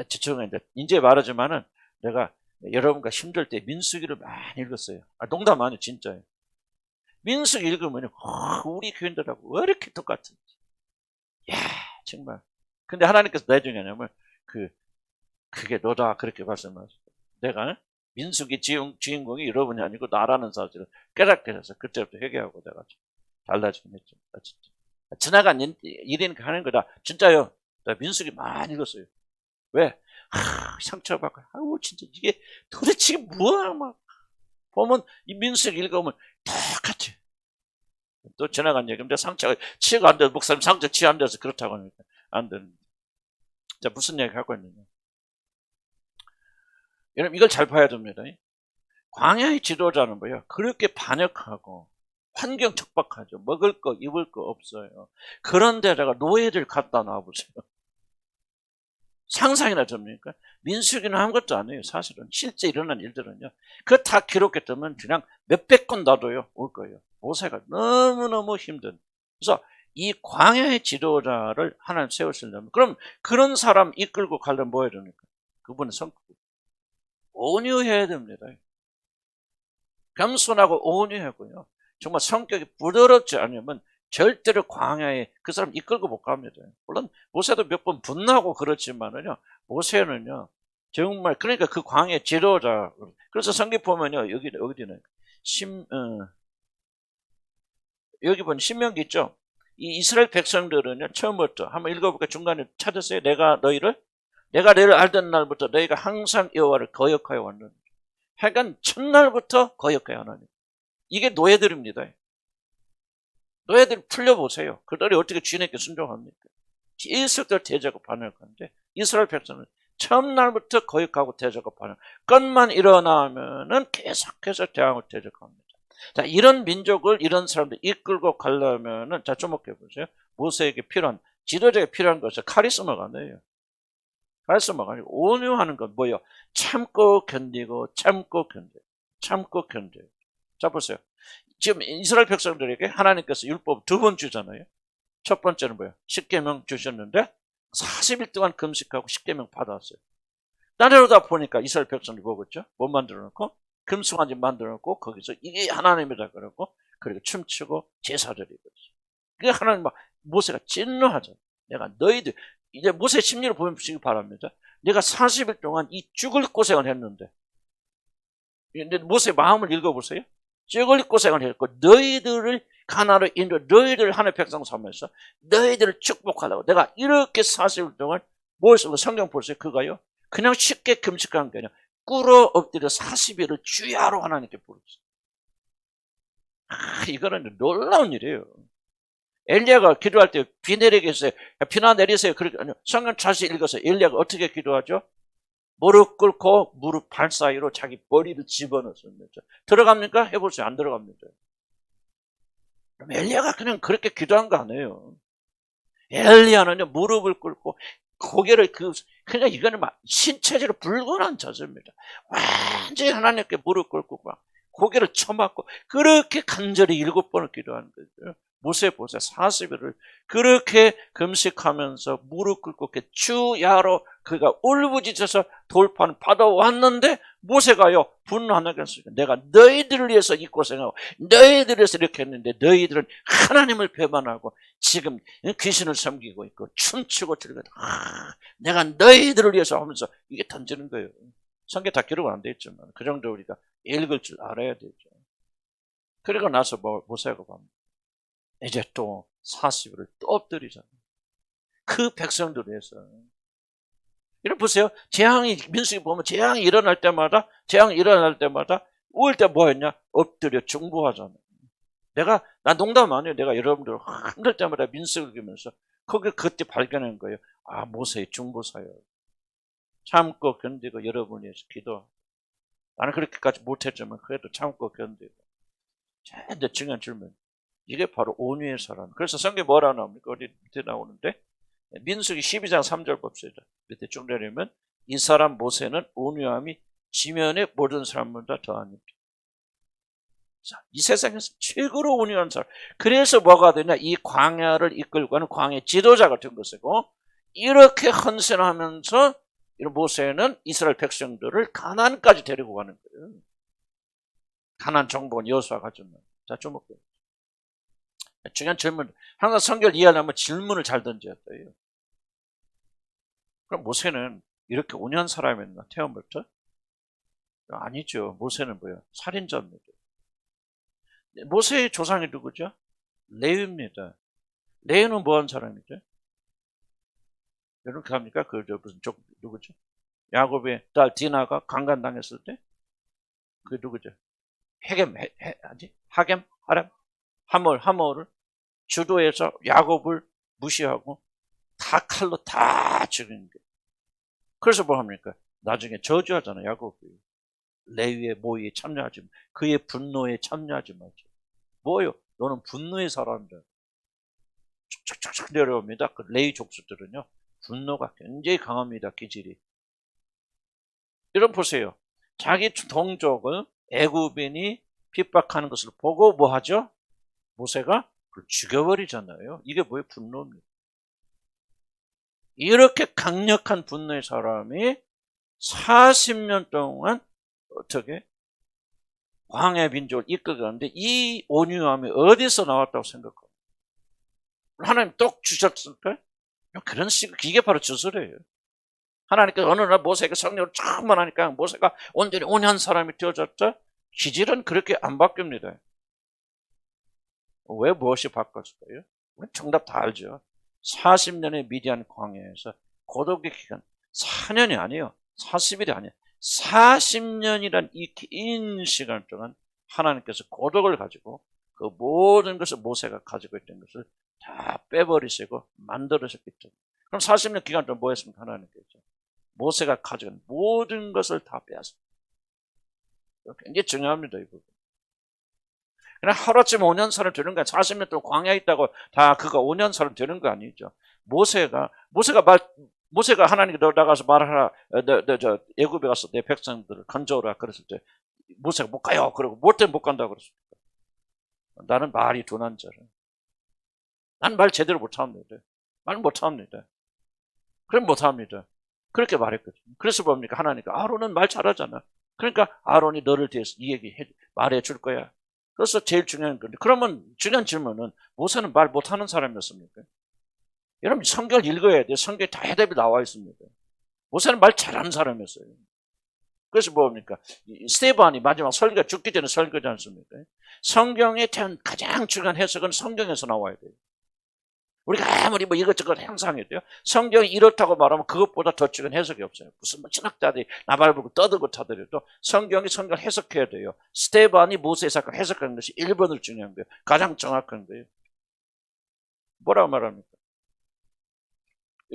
죄송해요. 이제 말하지만은 내가 여러분과 힘들 때 민수기를 많이 읽었어요. 농담 아니에요. 진짜예요. 민수기 읽으면 우리 교인들하고 왜 이렇게 똑같은지. 야, 정말. 근데 하나님께서 나중에 뭐냐면 그게 너다 그렇게 말씀하셨어요. 내가 민수기 주인공이 여러분이 아니고 나라는 사실을 깨닫게 돼서 그때부터 회개하고 내가 달라지긴 했죠. 진짜. 지나간 일이니까 하는 거다. 진짜요. 나 민수기 많이 읽었어요. 왜? 상처받고 진짜 이게 도대체 뭐야 막 보면 이 민수기 읽으면 똑같아. 또 지나간 얘기인데 상처가 치가 안 돼서 목사님 상처 치 안 돼서 그렇다고 하니까 안 되는. 자, 무슨 얘기 하고 있느냐? 여러분 이걸 잘 봐야 됩니다. 광야의 지도자는 뭐야? 그렇게 반역하고 환경 척박하죠. 먹을 거 입을 거 없어요. 그런데다가 노예들 갖다 놔보세요. 상상이나 됩니까? 민수기는 아무것도 아니에요. 사실은 실제 일어난 일들은요. 그거 다 기록했다면 그냥 몇백 건 놔둬요. 올 거예요. 모세가 너무너무 힘든. 그래서 이 광야의 지도자를 하나님 세우시려면 그럼 그런 사람 이끌고 가려면 뭐 해야 됩니까? 그분은 성격 온유해야 됩니다. 겸손하고 온유하고요. 정말 성격이 부드럽지 않으면 절대로 광야에 그 사람 이끌고 못 갑니다. 물론 모세도 몇 번 분나고 그렇지만은요. 모세는요. 정말 그러니까 그 광야 지도자. 그래서 성경 보면요. 여기는 여기 보면 신명기 있죠. 이 이스라엘 백성들은요. 처음부터 한번 읽어볼까 중간에 찾았어요. 내가 너희를 알던 날부터 너희가 항상 여호와를 거역하여 왔는데. 하여간 첫날부터 거역해요. 하나님. 이게 노예들입니다. 노예들 풀려보세요. 그들이 어떻게 주인에게 순종합니까? 계속들 대적하고 반역하는데 이스라엘 백성은 첫날부터 거역하고 대적하고 반역. 건만 일어나면은 계속해서 대항을 대적합니다. 자, 이런 민족을 이런 사람들 이끌고 가려면은 자 주목해 보세요. 모세에게 필요한 지도자에게 필요한 것은 카리스마가 아니에요. 카리스마가 아니고 온유하는 건 뭐예요? 참고 견디고 참고 견뎌요. 자 보세요. 지금 이스라엘 백성들에게 하나님께서 율법 2번 주잖아요. 첫 번째는 뭐예요? 십계명 주셨는데 40일 동안 금식하고 십계명 받았어요. 나라로다 보니까 이스라엘 백성들이 뭐겠죠? 못 만들어놓고 금송아지 만들어놓고 거기서 이게 하나님이다 그러고 그리고 춤추고 제사드리고 그게 하나님 막 모세가 진노하잖아요. 내가 너희들 이제 모세 심리를 보시기 바랍니다. 내가 40일 동안 이 죽을 고생을 했는데 근데 모세 마음을 읽어보세요. 죽을 고생을 했고 너희들을 가나로 인도 너희들을 하나님의 백성 삼아서 너희들을 축복하려고 내가 이렇게 40일 동안 뭘 쓰고 성경 보세요. 그거요. 그냥 쉽게 금식한 게 아니라 꿇어 엎드려 40일을 주야로 하나님께 부르셨어요. 이거는 놀라운 일이에요. 엘리야가 기도할 때 비 내리게 했어요. 비나 내리세요. 그렇게 성경 다시 읽어서 엘리야가 어떻게 기도하죠? 무릎 꿇고 무릎 발 사이로 자기 머리를 집어넣습니다. 들어갑니까? 해보세요. 안 들어갑니다. 그럼 엘리야가 그냥 그렇게 기도한 거 아니에요. 엘리야는요 무릎을 꿇고 고개를 그러니까 이거는 막 신체적으로 불건한 자세입니다. 완전히 하나님께 무릎 꿇고 막 고개를 쳐맞고 그렇게 간절히 7번을 기도하는 거죠. 모세 보세요. 40일을 그렇게 금식하면서 무릎 꿇고 주야로 그가 울부짖어서 돌파는 받아왔는데 모세가요 분노하겠어요. 내가 너희들을 위해서 이 고생하고 너희들을 위해서 이렇게 했는데 너희들은 하나님을 배반하고 지금 귀신을 섬기고 있고 춤추고 들고 내가 너희들을 위해서 하면서 이게 던지는 거예요. 성경 다 기록은 안 돼 있지만 그 정도 우리가 읽을 줄 알아야 되죠. 그리고 나서 모세가 봅니다. 이제 또 40일을 또 엎드리잖아요. 그 백성들을 위해서. 이런 보세요. 재앙이 민수기 보면 재앙이 일어날 때마다 올 때 뭐 했냐? 엎드려 중보하잖아요. 나 농담 아니에요. 내가 여러분들 힘들 때마다 민수기 읽으면서 그때 발견한 거예요. 모세의 중보사요. 참고 견디고 여러분을 위해서 기도. 나는 그렇게까지 못했지만 그래도 참고 견디고. 근데 중요한 질문. 이게 바로 온유의 사람. 그래서 성경에 뭐라 나옵니까? 어디 밑에 나오는데 민수기 12장 3절 봅시다. 밑에 쭉 내리면 이 사람 모세는 온유함이 지면의 모든 사람보다 더하니까. 이 세상에서 최고로 운영하는 사람. 그래서 뭐가 되냐? 이 광야를 이끌고 가는 광야 지도자가 된 것이고, 이렇게 헌신하면서 모세는 이스라엘 백성들을 가나안까지 데리고 가는 거예요. 가나안 정복은 여호수아가 준 거예요. 자, 주목해요. 중요한 질문. 항상 성경을 이해하려면 질문을 잘 던져야 돼요. 그럼 모세는 이렇게 온유한 사람이었나? 태어부터? 아니죠. 모세는 뭐예요? 살인자입니다. 모세의 조상이 누구죠? 레위입니다. 레위는 뭐한 사람이죠? 여러분 합니까? 무슨 누구죠? 야곱의 딸 디나가 강간당했을 때 그게 누구죠? 하몰을 주도해서 야곱을 무시하고 다 칼로 다 죽인 거예요. 그래서 뭐 합니까? 나중에 저주하잖아요. 야곱이 레위의 모의에 참여하지 마. 그의 분노에 참여하지 마죠. 뭐요? 너는 분노의 사람이다. 쭉쭉쭉 내려옵니다. 그 레위 족수들은요, 분노가 굉장히 강합니다. 기질이. 여러분 보세요. 자기 동족을 애굽인이 핍박하는 것을 보고 뭐 하죠? 모세가 그걸 죽여버리잖아요. 이게 뭐예요? 분노입니다. 이렇게 강력한 분노의 사람이 40년 동안 어떻게 광야 민족을 이끌어가는데 이 온유함이 어디서 나왔다고 생각합니까? 하나님 똑 주셨을까? 그런 식으로 이게 바로 주술이에요. 하나님께서 어느 날 모세에게 성령을 충만하니까 모세가 온전히 온유한 사람이 되어졌죠. 기질은 그렇게 안 바뀝니다. 왜 무엇이 바꿨을까요? 우리 정답 다 알죠. 40년의 미디안 광야에서 고독의 기간 4년이 아니에요. 40일이 아니에요. 40년이란 이 긴 시간 동안 하나님께서 고독을 가지고 그 모든 것을 모세가 가지고 있던 것을 다 빼버리시고 만들으셨기 때문에. 그럼 40년 기간 동안 뭐 했습니까? 하나님께서 모세가 가져간 모든 것을 다 빼앗습니다. 굉장히 중요합니다, 이 부분. 그냥 하루아침에 5년 살을 되는 거야. 40년 동안 광야에 있다고 다 그가 5년 살을 되는 거 아니죠. 모세가 하나님께 너 나가서 말하라. 저 애굽에 가서 내 백성들을 건져오라 그랬을 때 모세가 못 가요. 그러고 뭐 때문에 못 간다고 그랬습니까? 나는 말이 둔한 자라. 난 말 제대로 못합니다. 말 못합니다. 그럼 못합니다. 그렇게 말했거든요. 그래서 뭡니까? 하나님께 아론은 말 잘하잖아. 그러니까 아론이 너를 대해서 이 얘기 말해 줄 거야. 그래서 제일 중요한 건데, 그러면 중요한 질문은 모세는 말 못하는 사람이었습니까? 여러분 성경을 읽어야 돼요. 성경에 다 해답이 나와 있습니다. 모세는 말 잘하는 사람이었어요. 그래서 뭡니까? 스테반이 마지막 설교 죽기 전에 설교지 않습니까? 성경에 대한 가장 중요한 해석은 성경에서 나와야 돼요. 우리가 아무리 뭐 이것저것 형상해도요, 성경이 이렇다고 말하면 그것보다 더 중요한 해석이 없어요. 무슨 뭐 신학자들이 나발부고 떠들고 타들여도 성경을 해석해야 돼요. 스테반이 모세의 사건 해석하는 것이 1번을 중요한 거예요. 가장 정확한 거예요. 뭐라고 말합니까?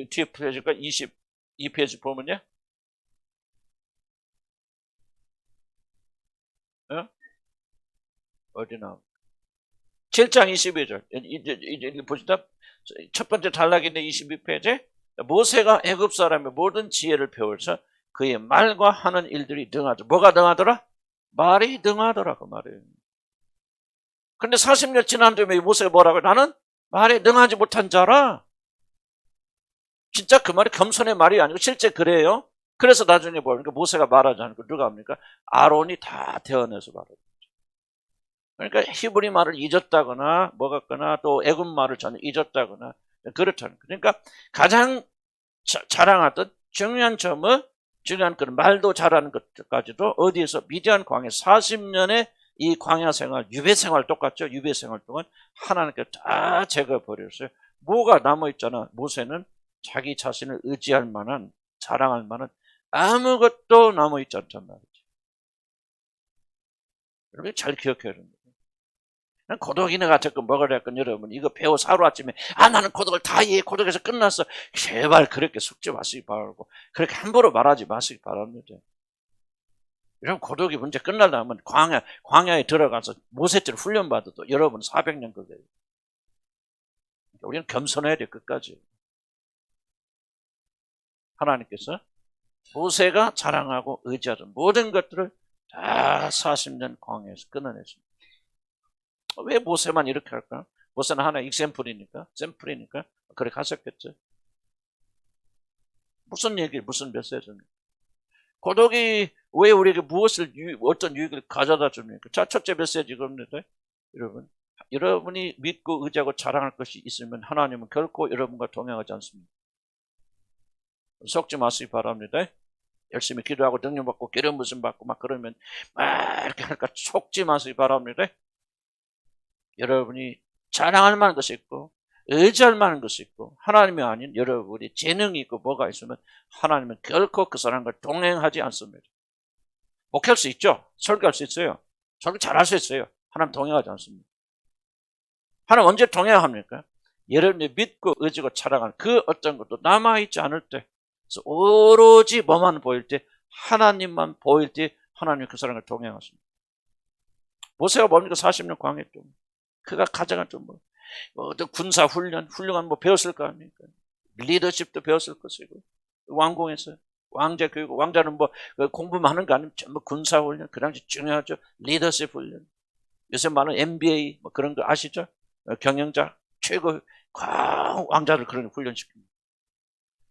뒤에 페이지가 22페이지 보면요. 어디 나옵니까? 7장 22절. 이제 보시다. 첫 번째 단락인데 22페이지. 모세가 애굽 사람의 모든 지혜를 배워서 그의 말과 하는 일들이 능하더라. 뭐가 능하더라? 말이 능하더라 그 말이에요. 그런데 40년 지난 뒤에 모세가 뭐라고? 나는 말에 능하지 못한 자라. 진짜 그 말이 겸손의 말이 아니고 실제 그래요. 그래서 나중에 보니까 모세가 말하지 않고 누가 합니까? 아론이 다 대언해서 말해요. 그러니까 히브리 말을 잊었다거나 뭐 같거나 또 애굽 말을 전혀 잊었다거나 그렇다는. 그러니까 가장 자랑하던 중요한 점은 중요한 그런 말도 잘하는 것까지도 어디에서 미디안 광야 40년의 이 광야 생활, 유배 생활 똑같죠. 유배 생활 동안 하나님께 다 제거해 버렸어요. 뭐가 남아 있잖아. 모세는 자기 자신을 의지할 만한 자랑할 만한 아무것도 남아 있지 않단 말이죠. 여러분 잘 기억해야 됩니다. 고독이네 같았건 뭐가 됐건 여러분 이거 배워서 하루아침에 나는 고독을 다 이해 고독에서 끝났어. 제발 그렇게 속지 마시기 바라고 그렇게 함부로 말하지 마시기 바랍니다. 여러분 고독이 문제 끝나려면 광야에 들어가서 모세처럼 훈련받아도 여러분 400년 걸려요. 우리는 겸손해야 돼 끝까지. 하나님께서 모세가 자랑하고 의지하던 모든 것들을 다 40년 광야에서 끊어냈습니다. 왜 모세만 이렇게 할까? 모세는 하나의 example이니까, 샘플이니까 그렇게 하셨겠죠. 무슨 얘기, 무슨 메시지입니까? 고독이 왜 우리에게 무엇을, 어떤 유익을 가져다 줍니까? 자, 첫째 메시지 겁니다. 여러분, 여러분이 믿고 의지하고 자랑할 것이 있으면 하나님은 결코 여러분과 동행하지 않습니다. 속지 마시기 바랍니다. 열심히 기도하고 능력받고 기름 부심 받고 막 그러면 막 이렇게 할까 속지 마시기 바랍니다. 여러분이 자랑할 만한 것이 있고 의지할 만한 것이 있고 하나님이 아닌 여러분이 재능이 있고 뭐가 있으면 하나님은 결코 그 사람과 동행하지 않습니다. 목회할 수 있죠. 설교할 수 있어요. 설교 잘할 수 있어요. 하나님 동행하지 않습니다. 하나님 언제 동행합니까? 여러분이 믿고 의지고 자랑하는 그 어떤 것도 남아있지 않을 때, 그래서 오로지 뭐만 보일 때, 하나님만 보일 때 하나님이 그 사람과 동행하십니다. 모세가 뭡니까? 40년 광야 좀 그가 가장한 좀 군사 훈련, 훌륭한 배웠을 거 아닙니까? 리더십도 배웠을 것이고 왕궁에서 왕자 교육, 왕자는 공부만 하는 거 아니면 전부 군사 훈련, 그 당시 중요하죠. 리더십 훈련. 요새 말하는 MBA 그런 거 아시죠? 경영자 최고 왕자를 그런 훈련시킵니다.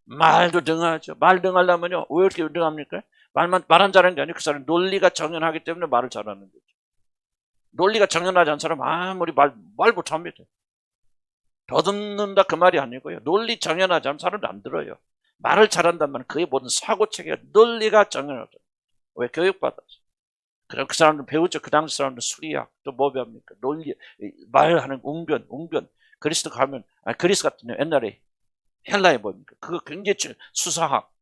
말도 능하죠. 말 능하려면요. 왜 이렇게 능합니까? 말안 잘하는 게 아니고 그 사람 논리가 정연하기 때문에 말을 잘하는 거죠. 논리가 정연하지 않은 사람 아무리 말 못합니다. 더듬는다 그 말이 아니고요. 논리 정연하지 않은 사람도 안 들어요. 말을 잘한다면 그의 모든 사고체계가 논리가 정연하죠. 왜? 교육받았어. 그럼 그 사람들 배우죠. 그 당시 사람들 수리학 또 뭐 배웁니까? 논리, 말하는 웅변. 그리스 가면 그리스 같은 경우 옛날에 헬라에 뭡니까? 그거 굉장히 수사학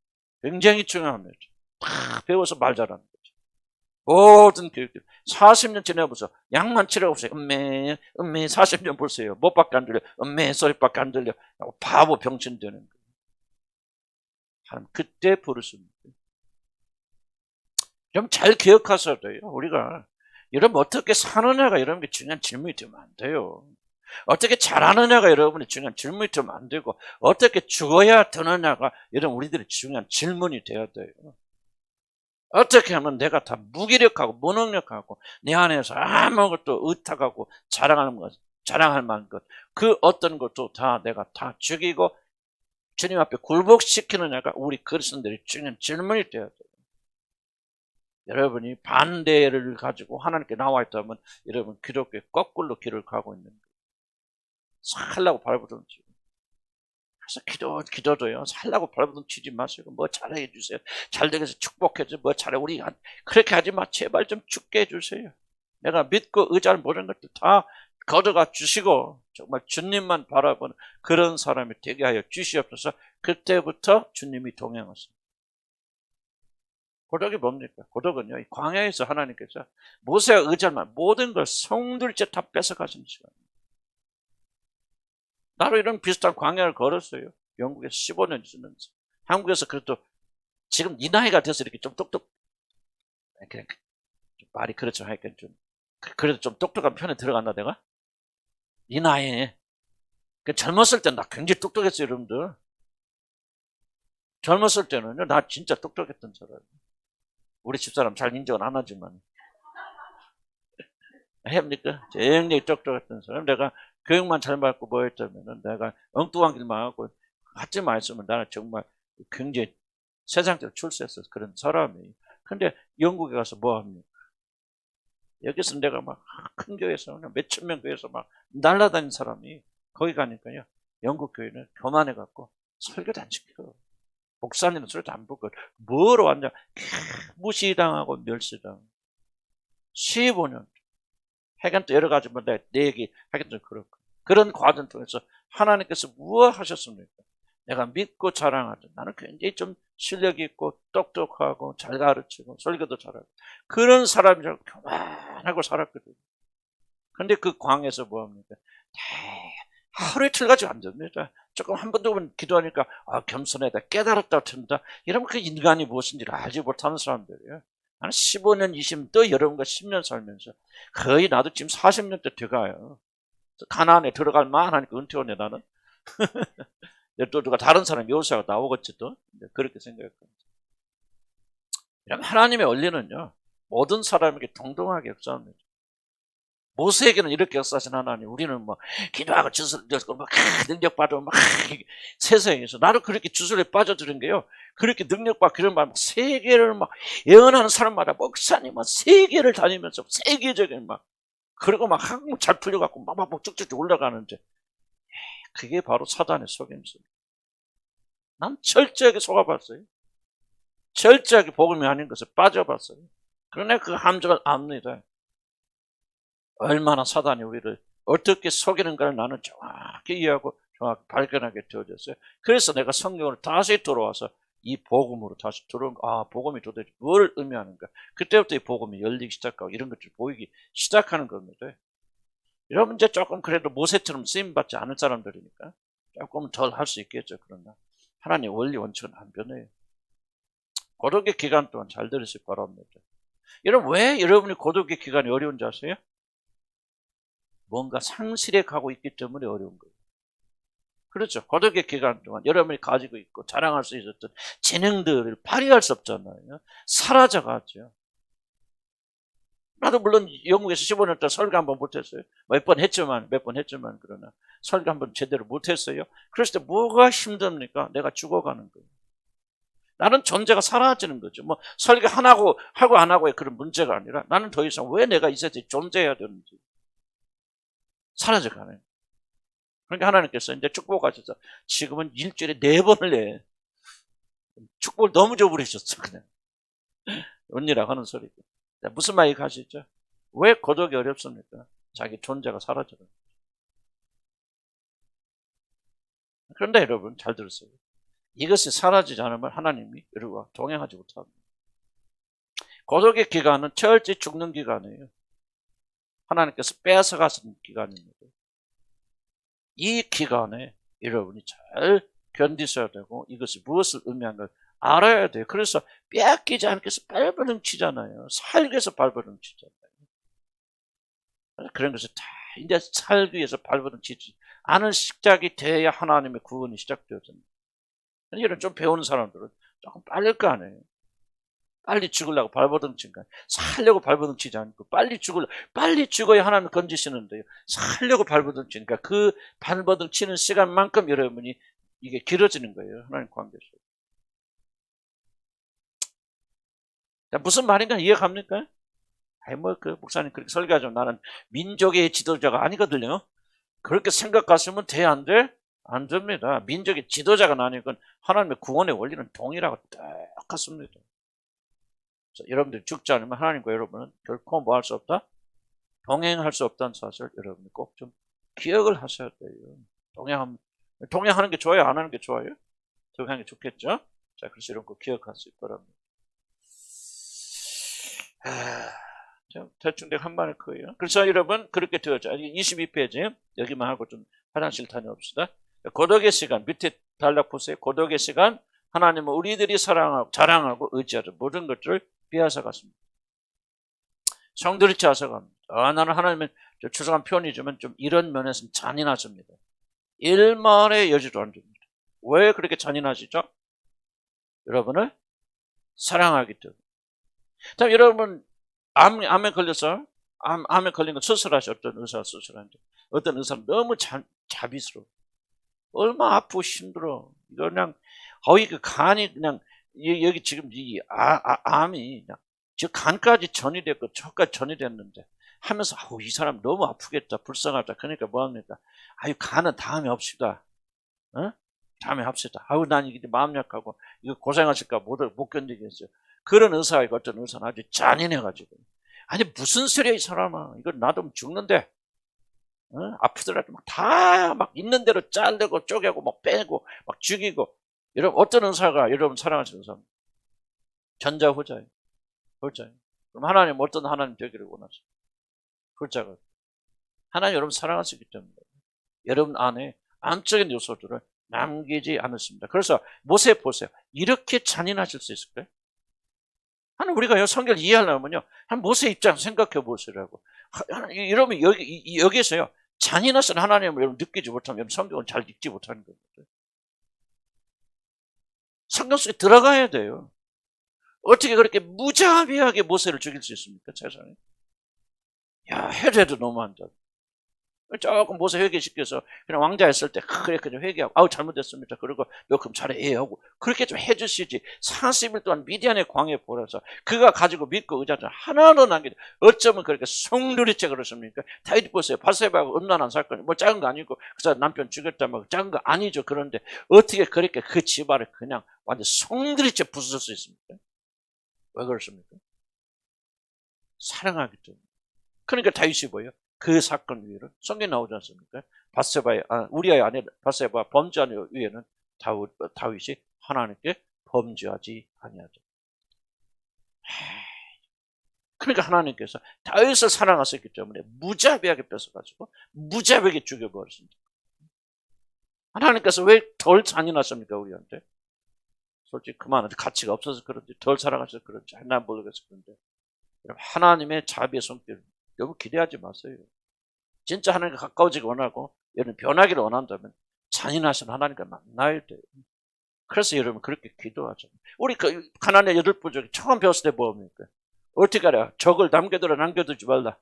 굉장히 중요합니다. 다 배워서 말 잘하는 거죠. 모든 교육들 40년 지내보세요. 약만 치료해보세요. 음메 40년 보세요. 못밖에 안 들려. 음메 소리밖에 안 들려. 바보 병신 되는 거예요. 하나님 그때 부르십니다. 좀 잘 기억하셔야 돼요. 우리가 여러분 어떻게 사느냐가 여러분께 중요한 질문이 되면 안 돼요. 어떻게 잘하느냐가 여러분의 중요한 질문이 되면 안 되고 어떻게 죽어야 되느냐가 여러분 우리들의 중요한 질문이 되어야 돼요. 어떻게 하면 내가 다 무기력하고 무능력하고 내 안에서 아무것도 의탁하고 자랑할 만한 것 그 어떤 것도 다 내가 다 죽이고 주님 앞에 굴복시키느냐가 우리 그리스도인들의 중요한 질문이 되어야 돼요. 여러분이 반대를 가지고 하나님께 나와 있다면 여러분 기독교의 거꾸로 길을 가고 있는 거예요. 살라고 발버둥치고. 그래서 기도도요. 살라고 발버둥치지 마시고 뭐 잘해 주세요. 잘 되게 해서 축복해 주세요. 뭐 잘해 우리 그렇게 하지 마. 제발 좀 죽게 해주세요. 내가 믿고 의지하는 모든 것들 다 거둬가 주시고 정말 주님만 바라보는 그런 사람이 되게 하여 주시옵소서. 그때부터 주님이 동행하십니다. 고독이 뭡니까? 고독은요, 광야에서 하나님께서 모세가 의지할 모든 걸 성들째 다 뺏어가시는 시간입니다. 나도 이런 비슷한 광야를 걸었어요. 영국에서 15년 있으면서. 한국에서 그래도 지금 이 나이가 돼서 이렇게 좀 말이 그렇죠. 하여간 그래도 좀 똑똑한 편에 들어갔나, 내가? 이 나이에. 젊었을 때 나 굉장히 똑똑했어요, 여러분들. 젊었을 때는요, 나 진짜 똑똑했던 사람이에요. 우리 집사람 잘 인정은 안 하지만. 합니까? 굉장히 똑똑했던 사람. 내가 교육만 잘 받고 뭐 했다면 내가 엉뚱한 길만 하고 하지만 했으면 나는 정말 굉장히 세상적으로 출세했어. 그런 사람이에요. 근데 영국에 가서 뭐 합니까? 여기서 내가 막 큰 교회에서 몇천 명 교회에서 막 날아다니는 사람이 거기 가니까요. 영국 교회는 교만해갖고 설교도 안 시켜. 목사님은 설교도 안 보고 뭐로 왔냐. 무시당하고 멸시당하고 15년. 하여간 또 여러 가지 내 얘기 하여간 좀 그렇고 그런 과정 통해서 하나님께서 무엇 하셨습니까? 내가 믿고 자랑하죠. 나는 굉장히 좀 실력이 있고 똑똑하고 잘 가르치고 설교도 잘하고 그런 사람이라고 교만하고 살았거든요. 근데 그 광에서 뭐합니까? 하루 이틀 가지고 안 됩니다. 조금 한 번 두 번 기도하니까 겸손하다 깨달았다 튼다 이러면 그 인간이 무엇인지를 알지 못하는 사람들이에요. 나는 15년, 20년, 또 여러분과 10년 살면서 거의 나도 지금 40년대 돼가요. 가나안에 들어갈 만하니까 은퇴원에 나는. 또 누가 다른 사람 요새가 나오겠지 또. 그렇게 생각했거든요. 하나님의 원리는요. 모든 사람에게 동등하게 역사합니다. 모세에게는 이렇게 역사하신 하나님, 우리는 뭐 기도하고 주술 듣고 막 능력 받으면 막 세상에서 나도 그렇게 주술에 빠져드는 게요. 그렇게 능력 받고 그런 말 세계를 막 예언하는 사람마다 목사님 막 세계를 다니면서 세계적인 막 그리고 막 한국 잘 풀려갖고 막 쭉쭉 올라가는데 그게 바로 사단의 속임수. 난 철저하게 속아봤어요. 철저하게 복음이 아닌 것을 빠져봤어요. 그러나 그 함정을 압니다. 얼마나 사단이 우리를 어떻게 속이는가를 나는 정확히 이해하고 정확히 발견하게 되어졌어요. 그래서 내가 성경으로 다시 돌아와서 이 복음으로 다시 들어온 거, 아, 복음이 도대체 뭘 의미하는가. 그때부터 이 복음이 열리기 시작하고 이런 것들이 보이기 시작하는 겁니다. 여러분 이제 조금 그래도 모세처럼 쓰임받지 않을 사람들이니까 조금 덜 할 수 있겠죠. 그러나 하나님 원리 원칙은 안 변해요. 고독의 기간 동안 잘 들으시기 바랍니다. 여러분 왜 여러분이 고독의 기간이 어려운지 아세요? 뭔가 상실해 가고 있기 때문에 어려운 거예요. 그렇죠. 고독의 기간 동안 여러분이 가지고 있고 자랑할 수 있었던 재능들을 발휘할 수 없잖아요. 사라져가죠. 나도 물론 영국에서 15년 동안 설교 한번 못했어요. 몇 번 했지만 그러나 설교 한번 제대로 못했어요. 그랬을 때 뭐가 힘듭니까? 내가 죽어가는 거예요. 나는 존재가 사라지는 거죠. 뭐 설교 하고 안 하고의 그런 문제가 아니라 나는 더 이상 왜 내가 이 세상에 존재해야 되는지 사라져가는. 그러니까 하나님께서 이제 축복하셔서 지금은 일주일에 4번을 내. 축복을 너무 줘버리셨어 그냥. 언니라고 하는 소리죠. 무슨 말이 가시죠? 왜 고독이 어렵습니까? 자기 존재가 사라져요. 그런데 여러분 잘 들으세요. 이것이 사라지지 않으면 하나님이 여러분과 동행하지 못합니다. 고독의 기간은 철저히 죽는 기간이에요. 하나님께서 뺏어가신 기간입니다. 이 기간에 여러분이 잘 견디셔야 되고 이것이 무엇을 의미하는 걸 알아야 돼요. 그래서 빼앗기지 않기 위해서 발버둥 치잖아요. 살기 위해서 발버둥 치잖아요. 그런 것을 다 이제 살기 위해서 발버둥 치지 않은 시작이 돼야 하나님의 구원이 시작되어집니다. 이런 좀 배우는 사람들은 조금 빨릴 거 아니에요. 빨리 죽으려고 발버둥 친 거예요. 살려고 발버둥 치지 않고 빨리 죽어야 하나님 건지시는데요. 살려고 발버둥 치니까 그 발버둥 치는 시간만큼 여러분이 이게 길어지는 거예요. 하나님 관계에서. 무슨 말인가 이해갑니까? 목사님 그렇게 설교하죠. 나는 민족의 지도자가 아니거든요. 그렇게 생각하시면 돼, 안 돼? 안 됩니다. 민족의 지도자가 아니건 하나님의 구원의 원리는 동일하고 똑같습니다. 여러분들이 죽지 않으면 하나님과 여러분은 결코 뭐 할 수 없다? 동행할 수 없다는 사실을 여러분이 꼭 좀 기억을 하셔야 돼요. 동행하는 게 좋아요? 안 하는 게 좋아요? 동행하는 게 좋겠죠? 자, 그래서 이런 거 기억하실 거랍니다. 대충 내가 한 말일 거예요. 그래서 여러분 그렇게 되었죠. 22페이지 여기만 하고 좀 화장실 다녀옵시다. 고독의 시간 밑에 단락 보세요. 고독의 시간 하나님은 우리들이 사랑하고 자랑하고 의지하는 모든 것들을 빼앗아 갔습니다. 성들이 빼앗아 갑니다. 나는 하나님은 추상한 표현이지만 좀 이런 면에서는 잔인하십니다. 일말의 여지도 안 줍니다. 왜 그렇게 잔인하시죠? 여러분을 사랑하기 때문에. 자, 여러분 암에 걸려서 암에 걸린 거 수술하시 어떤 의사가 수술하는데 어떤 의사는 너무 자비스러워. 얼마 아프고 힘들어. 이거 그냥 거의 그 간이 그냥 여기 지금 이 암이 그냥 저 간까지 전이 됐고 저까지 전이 됐는데 하면서 이 사람 너무 아프겠다 불쌍하다. 그러니까 뭐합니까? 간은 다음에 합시다. 어? 다음에 합시다. 난 이게 마음 약하고 이거 고생하실까 못 견디겠어요. 그런 의사가 있고 어떤 의사는 아주 잔인해가지고 무슨 소리야 이 사람아. 이거 나도 죽는데 아프더라도 다 막 있는 대로 자르고 쪼개고 막 빼고 막 죽이고. 여러분 어떤 의사가 여러분 사랑하시는 의사? 전자 후자예요. 후자예요. 그럼 하나님 어떤 하나님 되기를 원하세요? 후자가. 하나님 여러분 사랑하시기 때문에 여러분 안에 안적인 요소들을 남기지 않으십니다. 그래서 모세 보세요. 이렇게 잔인하실 수 있을까요? 우리가 성경을 이해하려면요, 한 모세 입장 생각해 보시라고. 여러분 여기서요 잔인하신 하나님을 여러분 느끼지 못하면 여러분 성경을 잘 읽지 못하는 겁니다. 성경 속에 들어가야 돼요. 어떻게 그렇게 무자비하게 모세를 죽일 수 있습니까, 세상에? 야, 해도 너무 안 돼. 조금 모세 회개시켜서 그냥 왕자 했을 때 그래 그냥 회개하고 아우 잘못했습니다. 그리고 요금 잘해 하고 그렇게 좀 해주시지. 40일 동안 미디안의 광야에 보내서 그가 가지고 믿고 의지하지 하나도 남기지. 어쩌면 그렇게 성두리째 그렇습니까? 다윗 보세요. 바세바하고 음란한 사건 뭐 작은 거 아니고 그 사람 남편 죽였다 뭐 작은 거 아니죠. 그런데 어떻게 그렇게 그 집안을 그냥 완전 성두리째 부술 수 있습니까? 왜 그렇습니까? 사랑하기 때문에. 그러니까 다윗이 뭐예요? 그 사건 위에는 성경에 나오지 않습니까? 바세바의 우리아의 아내 바세바 범죄한 위에는 다윗이 하나님께 범죄하지 아니하죠. 그러니까 하나님께서 다윗을 사랑하셨기 때문에 무자비하게 뺏어가지고 무자비하게 죽여버렸습니다. 하나님께서 왜 덜 잔인하십니까 우리한테? 솔직히 그만한데 가치가 없어서 그런지 덜 사랑하셔서 그런지 난 모르겠어. 그런데 하나님의 자비의 손길 여러분 기대하지 마세요. 진짜 하나님과 가까워지기 원하고 여러분 변하기를 원한다면 잔인하신 하나님과 만나야 돼요. 그래서 여러분 그렇게 기도하죠. 우리 그 가나안의 8부 중에 처음 배웠을 때 뭡니까? 어떻게 알아? 적을 남겨두지 말라.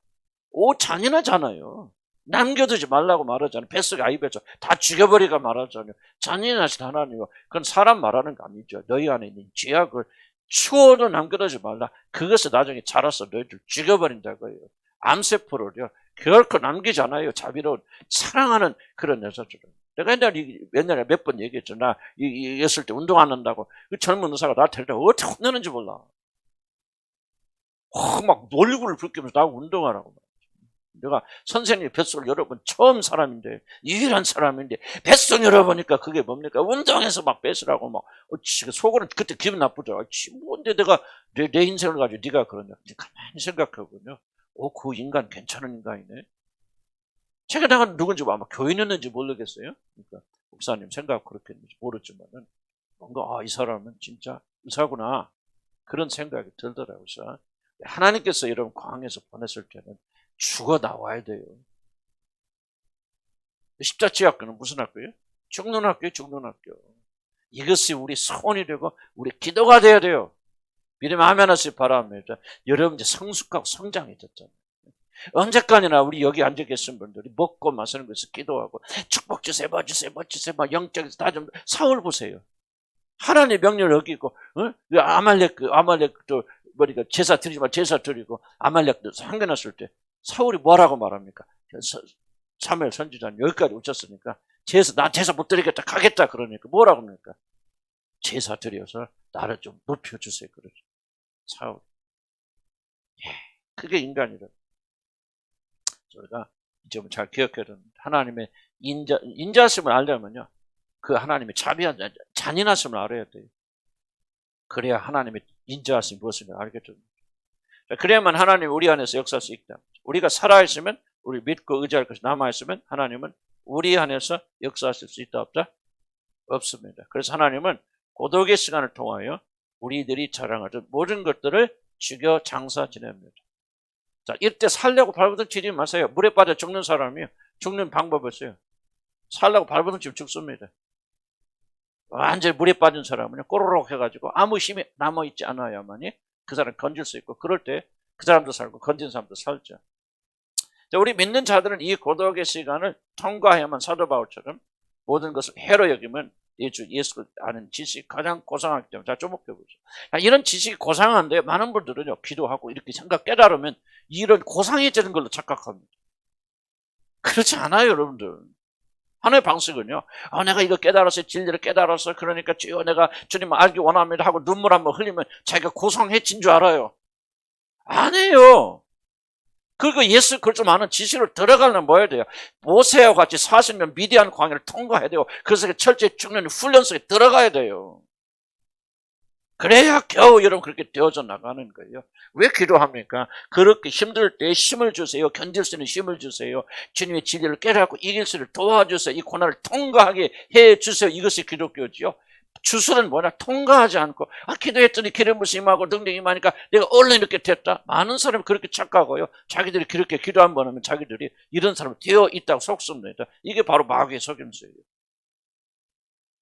오 잔인하잖아요. 남겨두지 말라고 말하잖아요. 뱃속에 아이배죠. 다 죽여버리가 말하잖아요. 잔인하신 하나님, 그건 사람 말하는 거 아니죠. 너희 안에 있는 죄악을 추워도 남겨두지 말라. 그것을 나중에 자라서 너희들 죽여버린다고요. 암세포를요. 결코 남기지 않아요. 자비로운 사랑하는 그런 여자들은. 내가 옛날에 몇 번 얘기했죠. 나 있을 때 운동 안 한다고 그 젊은 의사가 나한테 어떻게 혼내는지 몰라. 막 얼굴을 붉히면서 나하고 운동하라고. 내가 선생님 뱃속을 열어본 처음 사람인데 유일한 사람인데 뱃속 열어보니까 그게 뭡니까? 운동해서 막 뺏으라고 막 속으로는 그때 기분 나쁘더라고. 뭔데 내가 내 인생을 가지고 네가 그러냐. 가만히 생각해보군요. 그 인간 괜찮은 인간이네. 제가 내가 누군지 아마 교인이었는지 모르겠어요. 그러니까 목사님 생각 그렇게 했는지 모르지만은 뭔가 이 사람은 진짜 의사구나 그런 생각이 들더라고요. 하나님께서 여러분 광야에서 보냈을 때는 죽어 나와야 돼요. 십자치학교는 무슨 학교예요? 죽는 학교예요. 죽는 학교. 이것이 우리 소원이 되고 우리 기도가 돼야 돼요. 믿음 아멘 하시기 바랍니다. 여러분 이제 성숙하고 성장이 됐잖아요. 언제까지나 우리 여기 앉아 계신 분들이 먹고 마시는 것을 기도하고 축복 주세요, 뭐 주세요, 뭐 주세요, 막 영적에서 다 좀 사울 보세요. 하나님의 명령을 어기고, 아말렉도 머리가 제사 드리지 말 제사 드리고 아말렉도 상관했을 때 사울이 뭐라고 말합니까? 사무엘 선지자는 여기까지 오셨으니까 나 제사 못 드리겠다 가겠다 그러니까 뭐라고 합니까? 제사 드려서 나를 좀 높여주세요 그러죠. 사울. 그게 인간이다. 저희가 좀 잘 기억해야 됩니다. 하나님의 인자심을 알려면요. 그 하나님의 자비한 잔인하심을 알아야 돼요. 그래야 하나님의 인자하심이 무엇인지 알게 됩니다. 그래야만 하나님이 우리 안에서 역사할 수 있다. 우리가 살아있으면 우리 믿고 의지할 것이 남아있으면 하나님은 우리 안에서 역사하실 수 있다 없다? 없습니다. 그래서 하나님은 고독의 시간을 통하여 우리들이 자랑하던 모든 것들을 죽여 장사 지냅니다. 자, 이때 살려고 발버둥 치지 마세요. 물에 빠져 죽는 사람이요. 죽는 방법이 있어요. 살려고 발버둥 치면 죽습니다. 완전히 물에 빠진 사람은 꼬르륵 해가지고 아무 힘이 남아있지 않아야만이 그 사람 건질 수 있고 그럴 때 그 사람도 살고 건진 사람도 살죠. 자, 우리 믿는 자들은 이 고독의 시간을 통과해야만 사도 바울처럼 모든 것을 해로 여기면 예수를 아는 지식이 가장 고상하기 때문에 자, 주목해보죠. 이런 지식이 고상한데 많은 분들은요 기도하고 이렇게 깨달으면 이런 고상이 되는 걸로 착각합니다. 그렇지 않아요 여러분들. 하나의 방식은요. 내가 이거 깨달았어요. 진리를 깨달았어요. 그러니까 주여 내가 주님 알기 원합니다 하고 눈물 한번 흘리면 자기가 고상해진 줄 알아요. 아니에요. 그리고 예수 그걸 좀 아는 지식으로 들어가려면 뭐 해야 돼요? 모세와 같이 40년 미디안 광야를 통과해야 돼요. 그래서 철저히 죽는 훈련 속에 들어가야 돼요. 그래야 겨우 여러분 그렇게 되어져 나가는 거예요. 왜 기도합니까? 그렇게 힘들 때 힘을 주세요. 견딜 수 있는 힘을 주세요. 주님의 진리를 깨닫고 이길 수를 도와주세요. 이 고난을 통과하게 해주세요. 이것이 기독교지요. 주술은 뭐냐? 통과하지 않고 기도했더니 기름 부으심 임하고 능력이 임하니까 내가 얼른 이렇게 됐다. 많은 사람이 그렇게 착각하고요. 자기들이 그렇게 기도 한 번 하면 자기들이 이런 사람이 되어 있다고 속습니다. 이게 바로 마귀의 속임수예요.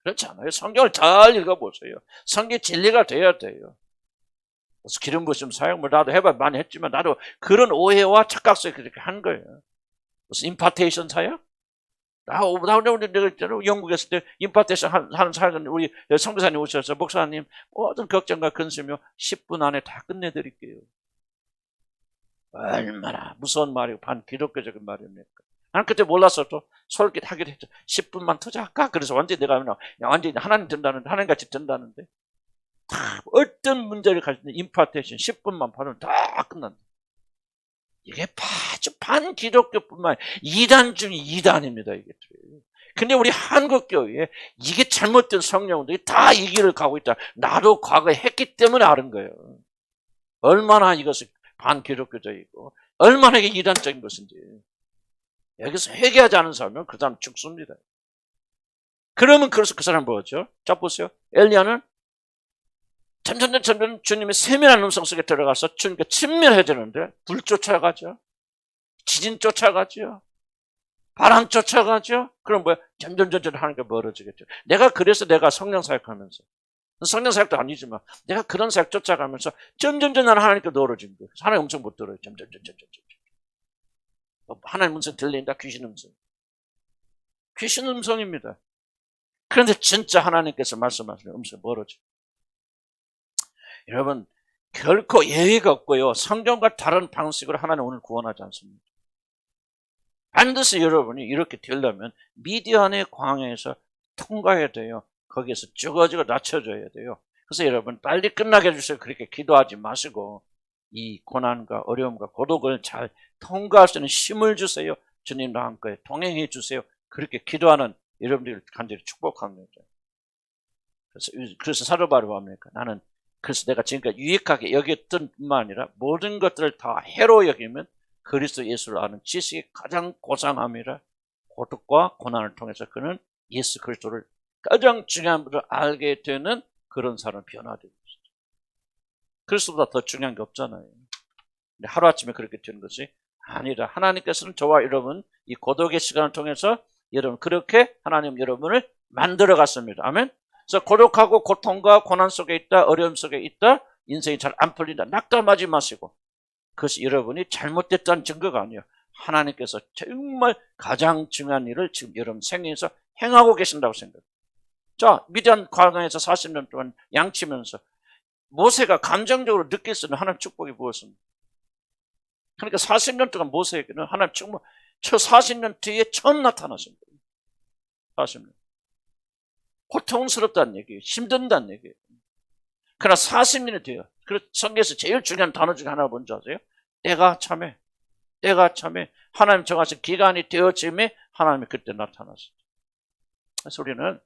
그렇지 않아요. 성경을 잘 읽어보세요. 성경이 진리가 돼야 돼요. 그래서 기름 부심 사역 뭐 나도 해봐 많이 했지만 나도 그런 오해와 착각 속에 그렇게 한 거예요. 무슨 임파테이션 사역? 나 내가 있잖아. 영국에 있을 때 임파테이션 하는 사역은 우리 선교사님 오셔서 목사님 모든 걱정과 근심이요 10분 안에 다 끝내드릴게요. 얼마나 무서운 말이고 반기독교적인 말입니까? 나는 그때 몰라서 또 솔깃하기도 했죠. 10분만 투자할까? 그래서 완전히 내가 완전히 하나님 된다는데 하나님같이 된다는데 다 어떤 문제를 가지고 임파테이션 10분만 받으면 다 끝난다. 이게 아주 반기독교뿐만 아니라 이단 중에 이단입니다. 이게. 근데 우리 한국교회에 이게 잘못된 성령들이 다 이 길을 가고 있다. 나도 과거에 했기 때문에 아는 거예요. 얼마나 이것이 반기독교적이고 얼마나 이게 이단적인 것인지. 여기서 회개하지 않은 사람은 그 사람 죽습니다. 그러면 그래서 그 사람 뭐죠? 자 보세요. 엘리야는 점점 주님의 세밀한 음성 속에 들어가서 주님께 친밀해지는데 불 쫓아가죠. 지진 쫓아가죠. 바람 쫓아가죠. 그럼 뭐야? 점점 하나님께 멀어지겠죠. 그래서 내가 성령 사역하면서 성령 사역도 아니지만 내가 그런 사역 쫓아가면서 점점 나는 하나님께 멀어진 거예요. 하나님 음성 못 들어요. 점점. 하나님 음성 들린다. 귀신 음성. 귀신 음성입니다. 그런데 진짜 하나님께서 말씀하시는 음성 멀어져. 여러분 결코 예외가 없고요. 성경과 다른 방식으로 하나님 오늘 구원하지 않습니다. 반드시 여러분이 이렇게 되려면 미디안의 광야에서 통과해야 돼요. 거기에서 죽어지고 낮춰져야 돼요. 그래서 여러분 빨리 끝나게 해주세요. 그렇게 기도하지 마시고 이 고난과 어려움과 고독을 잘 통과할 수 있는 힘을 주세요. 주님과 함께 동행해 주세요. 그렇게 기도하는 여러분들을 간절히 축복합니다. 그래서 사도 바울이 합니까? 그래서 내가 지금까지 유익하게 여겼던 뿐만 아니라 모든 것들을 다 해로 여기면 그리스도 예수를 아는 지식이 가장 고상함이라 고독과 고난을 통해서 그는 예수 그리스도를 가장 중요한 분을 알게 되는 그런 사람을 변화되고 있어요. 그리스도보다 더 중요한 게 없잖아요. 근데 하루아침에 그렇게 되는 것이 아니라 하나님께서는 저와 여러분 이 고독의 시간을 통해서 여러분 그렇게 하나님 여러분을 만들어 갔습니다. 아멘. 그래서 고독하고 고통과 고난 속에 있다, 어려움 속에 있다, 인생이 잘 안 풀린다, 낙담하지 마시고 그것이 여러분이 잘못됐다는 증거가 아니에요. 하나님께서 정말 가장 중요한 일을 지금 여러분 생애에서 행하고 계신다고 생각해요. 자, 미디안 광야에서 40년 동안 양치면서 모세가 감정적으로 느낄 수 있는 하나님 축복이 무엇입니까? 그러니까 40년 동안 모세에게는 하나님 축복, 저 40년 뒤에 처음 나타나신 거예요. 40년. 고통스럽다는 얘기예요. 힘든다는 얘기예요. 그러나 40년이 돼요. 그래서 성경에서 제일 중요한 단어 중에 하나가 뭔지 아세요? 때가 참해. 하나님 정하신 기간이 되어짐에 하나님이 그때 나타났어요. 그래서 우리는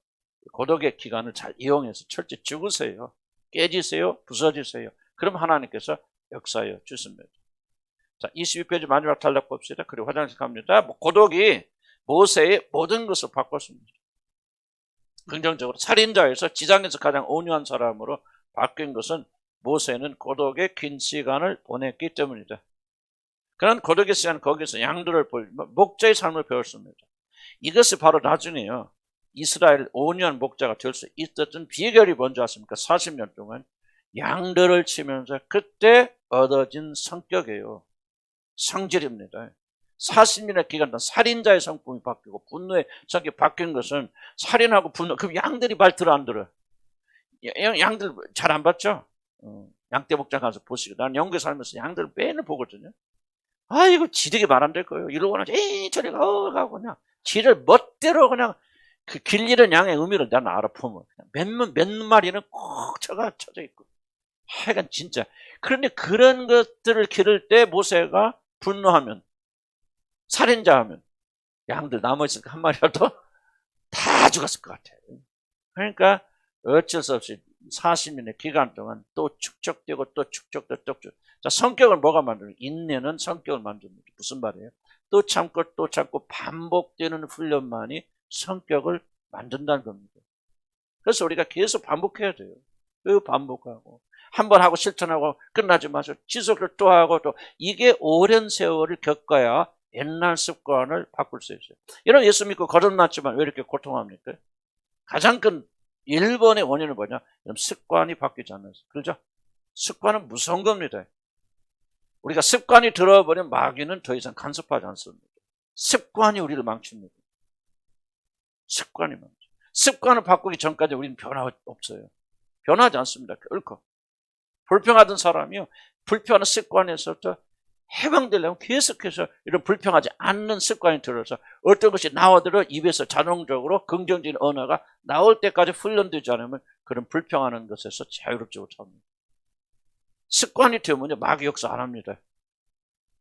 고독의 기간을 잘 이용해서 철저히 죽으세요. 깨지세요. 부서지세요. 그럼 하나님께서 역사하여 주십니다. 자, 22페이지 마지막 단락 봅시다. 그리고 화장실 갑니다. 고독이 모세의 모든 것을 바꿨습니다. 긍정적으로 살인자에서 지상에서 가장 온유한 사람으로 바뀐 것은 모세는 고독의 긴 시간을 보냈기 때문이다. 그런 고독의 시간 거기서 양들을 목자의 삶을 배웠습니다. 이것이 바로 나중에요. 이스라엘 온유한 목자가 될 수 있었던 비결이 뭔지 아십니까? 40년 동안 양들을 치면서 그때 얻어진 성격이에요. 성질입니다. 40년의 기간 동안 살인자의 성품이 바뀌고 분노의 성격이 바뀐 것은 살인하고 분노. 그럼 양들이 말 들어 안 들어? 양들 잘 안 봤죠? 양떼 목장 가서 보시고. 나는 영국에 살면서 양들을 매일 보거든요. 아이고 지들이 말 안 될 거예요. 이러고는 에이 저리 가고 그냥 지를 멋대로 그냥 그 길 잃은 양의 의미를 나는 알아보면 몇 마리는 꼭 쳐져 있고. 하여간 진짜. 그런데 그런 것들을 기를 때 모세가 분노하면 살인자하면 양들 남아있으니까 한 마리라도 다 죽었을 것 같아요. 그러니까 어쩔 수 없이 40년의 기간 동안 또 축적되고 또 축적되고 또 축적. 자, 성격을 뭐가 만드는? 인내는 성격을 만듭니다. 무슨 말이에요? 또 참고 반복되는 훈련만이 성격을 만든다는 겁니다. 그래서 우리가 계속 반복해야 돼요. 그 반복하고 한 번 하고 실천하고 끝나지 마시고 지속을 또 하고 또 이게 오랜 세월을 겪어야 옛날 습관을 바꿀 수 있어요. 이런 예수 믿고 거듭났지만 왜 이렇게 고통합니까? 가장 큰 1번의 원인은 뭐냐? 습관이 바뀌지 않아서. 그렇죠? 습관은 무서운 겁니다. 우리가 습관이 들어버리면 마귀는 더 이상 간섭하지 않습니다. 습관이 우리를 망칩니다. 습관이 망쳐. 습관을 바꾸기 전까지 우리는 변화 없어요. 변하지 않습니다. 결코. 불평하던 사람이요, 불평하는 습관에서부터 해방되려면 계속해서 이런 불평하지 않는 습관이 들어서 어떤 것이 나와들어 입에서 자동적으로 긍정적인 언어가 나올 때까지 훈련되지 않으면 그런 불평하는 것에서 자유롭지 못합니다. 습관이 되면요, 마귀 역사 안 합니다.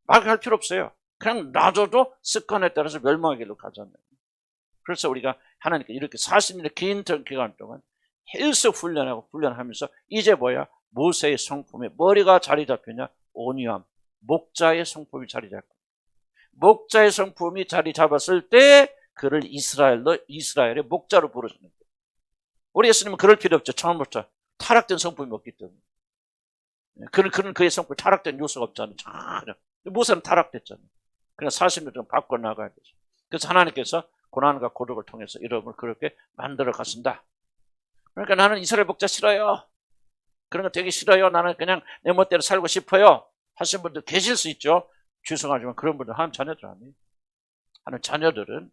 마귀 할 필요 없어요. 그냥 놔줘도 습관에 따라서 멸망의 길로 가잖아요. 그래서 우리가 하나님께 이렇게 40년의 긴 기간 동안 계속 훈련하면서 이제 뭐야? 모세의 성품에 머리가 자리 잡히냐? 온유함. 목자의 성품이 자리 잡고, 목자의 성품이 자리 잡았을 때 그를 이스라엘의 목자로 부르시는 거예요. 우리 예수님은 그럴 필요 없죠. 처음부터 타락된 성품이 없기 때문에. 그는 그의 성품이 타락된 요소가 없잖아요. 전혀. 모세는 타락됐잖아요. 그냥 40년 동안 바꿔나가야 되죠. 그래서 하나님께서 고난과 고독을 통해서 이름을 그렇게 만들어 가신다. 그러니까 나는 이스라엘 목자 싫어요. 그런 거 되게 싫어요. 나는 그냥 내 멋대로 살고 싶어요. 하신 분들 계실 수 있죠. 죄송하지만 그런 분들 하나님 자녀들 아니에요. 하나님 자녀들은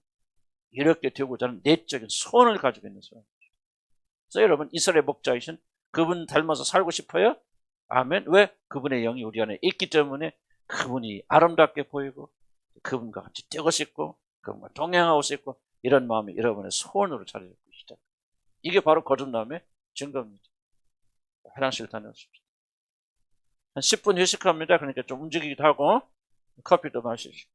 이렇게 되고자 하는 내적인 소원을 가지고 있는 사람이죠. 그래서 여러분, 이스라엘 목자이신 그분 닮아서 살고 싶어요? 아멘. 왜? 그분의 영이 우리 안에 있기 때문에 그분이 아름답게 보이고 그분과 같이 뛰고 싶고 그분과 동행하고 싶고 이런 마음이 여러분의 소원으로 자리 잡고 있다. 이게 바로 거듭남의 증거입니다. 화장실 다녀오십시오. 한 10분 휴식합니다. 그러니까 좀 움직이기도 하고 커피도 마시죠.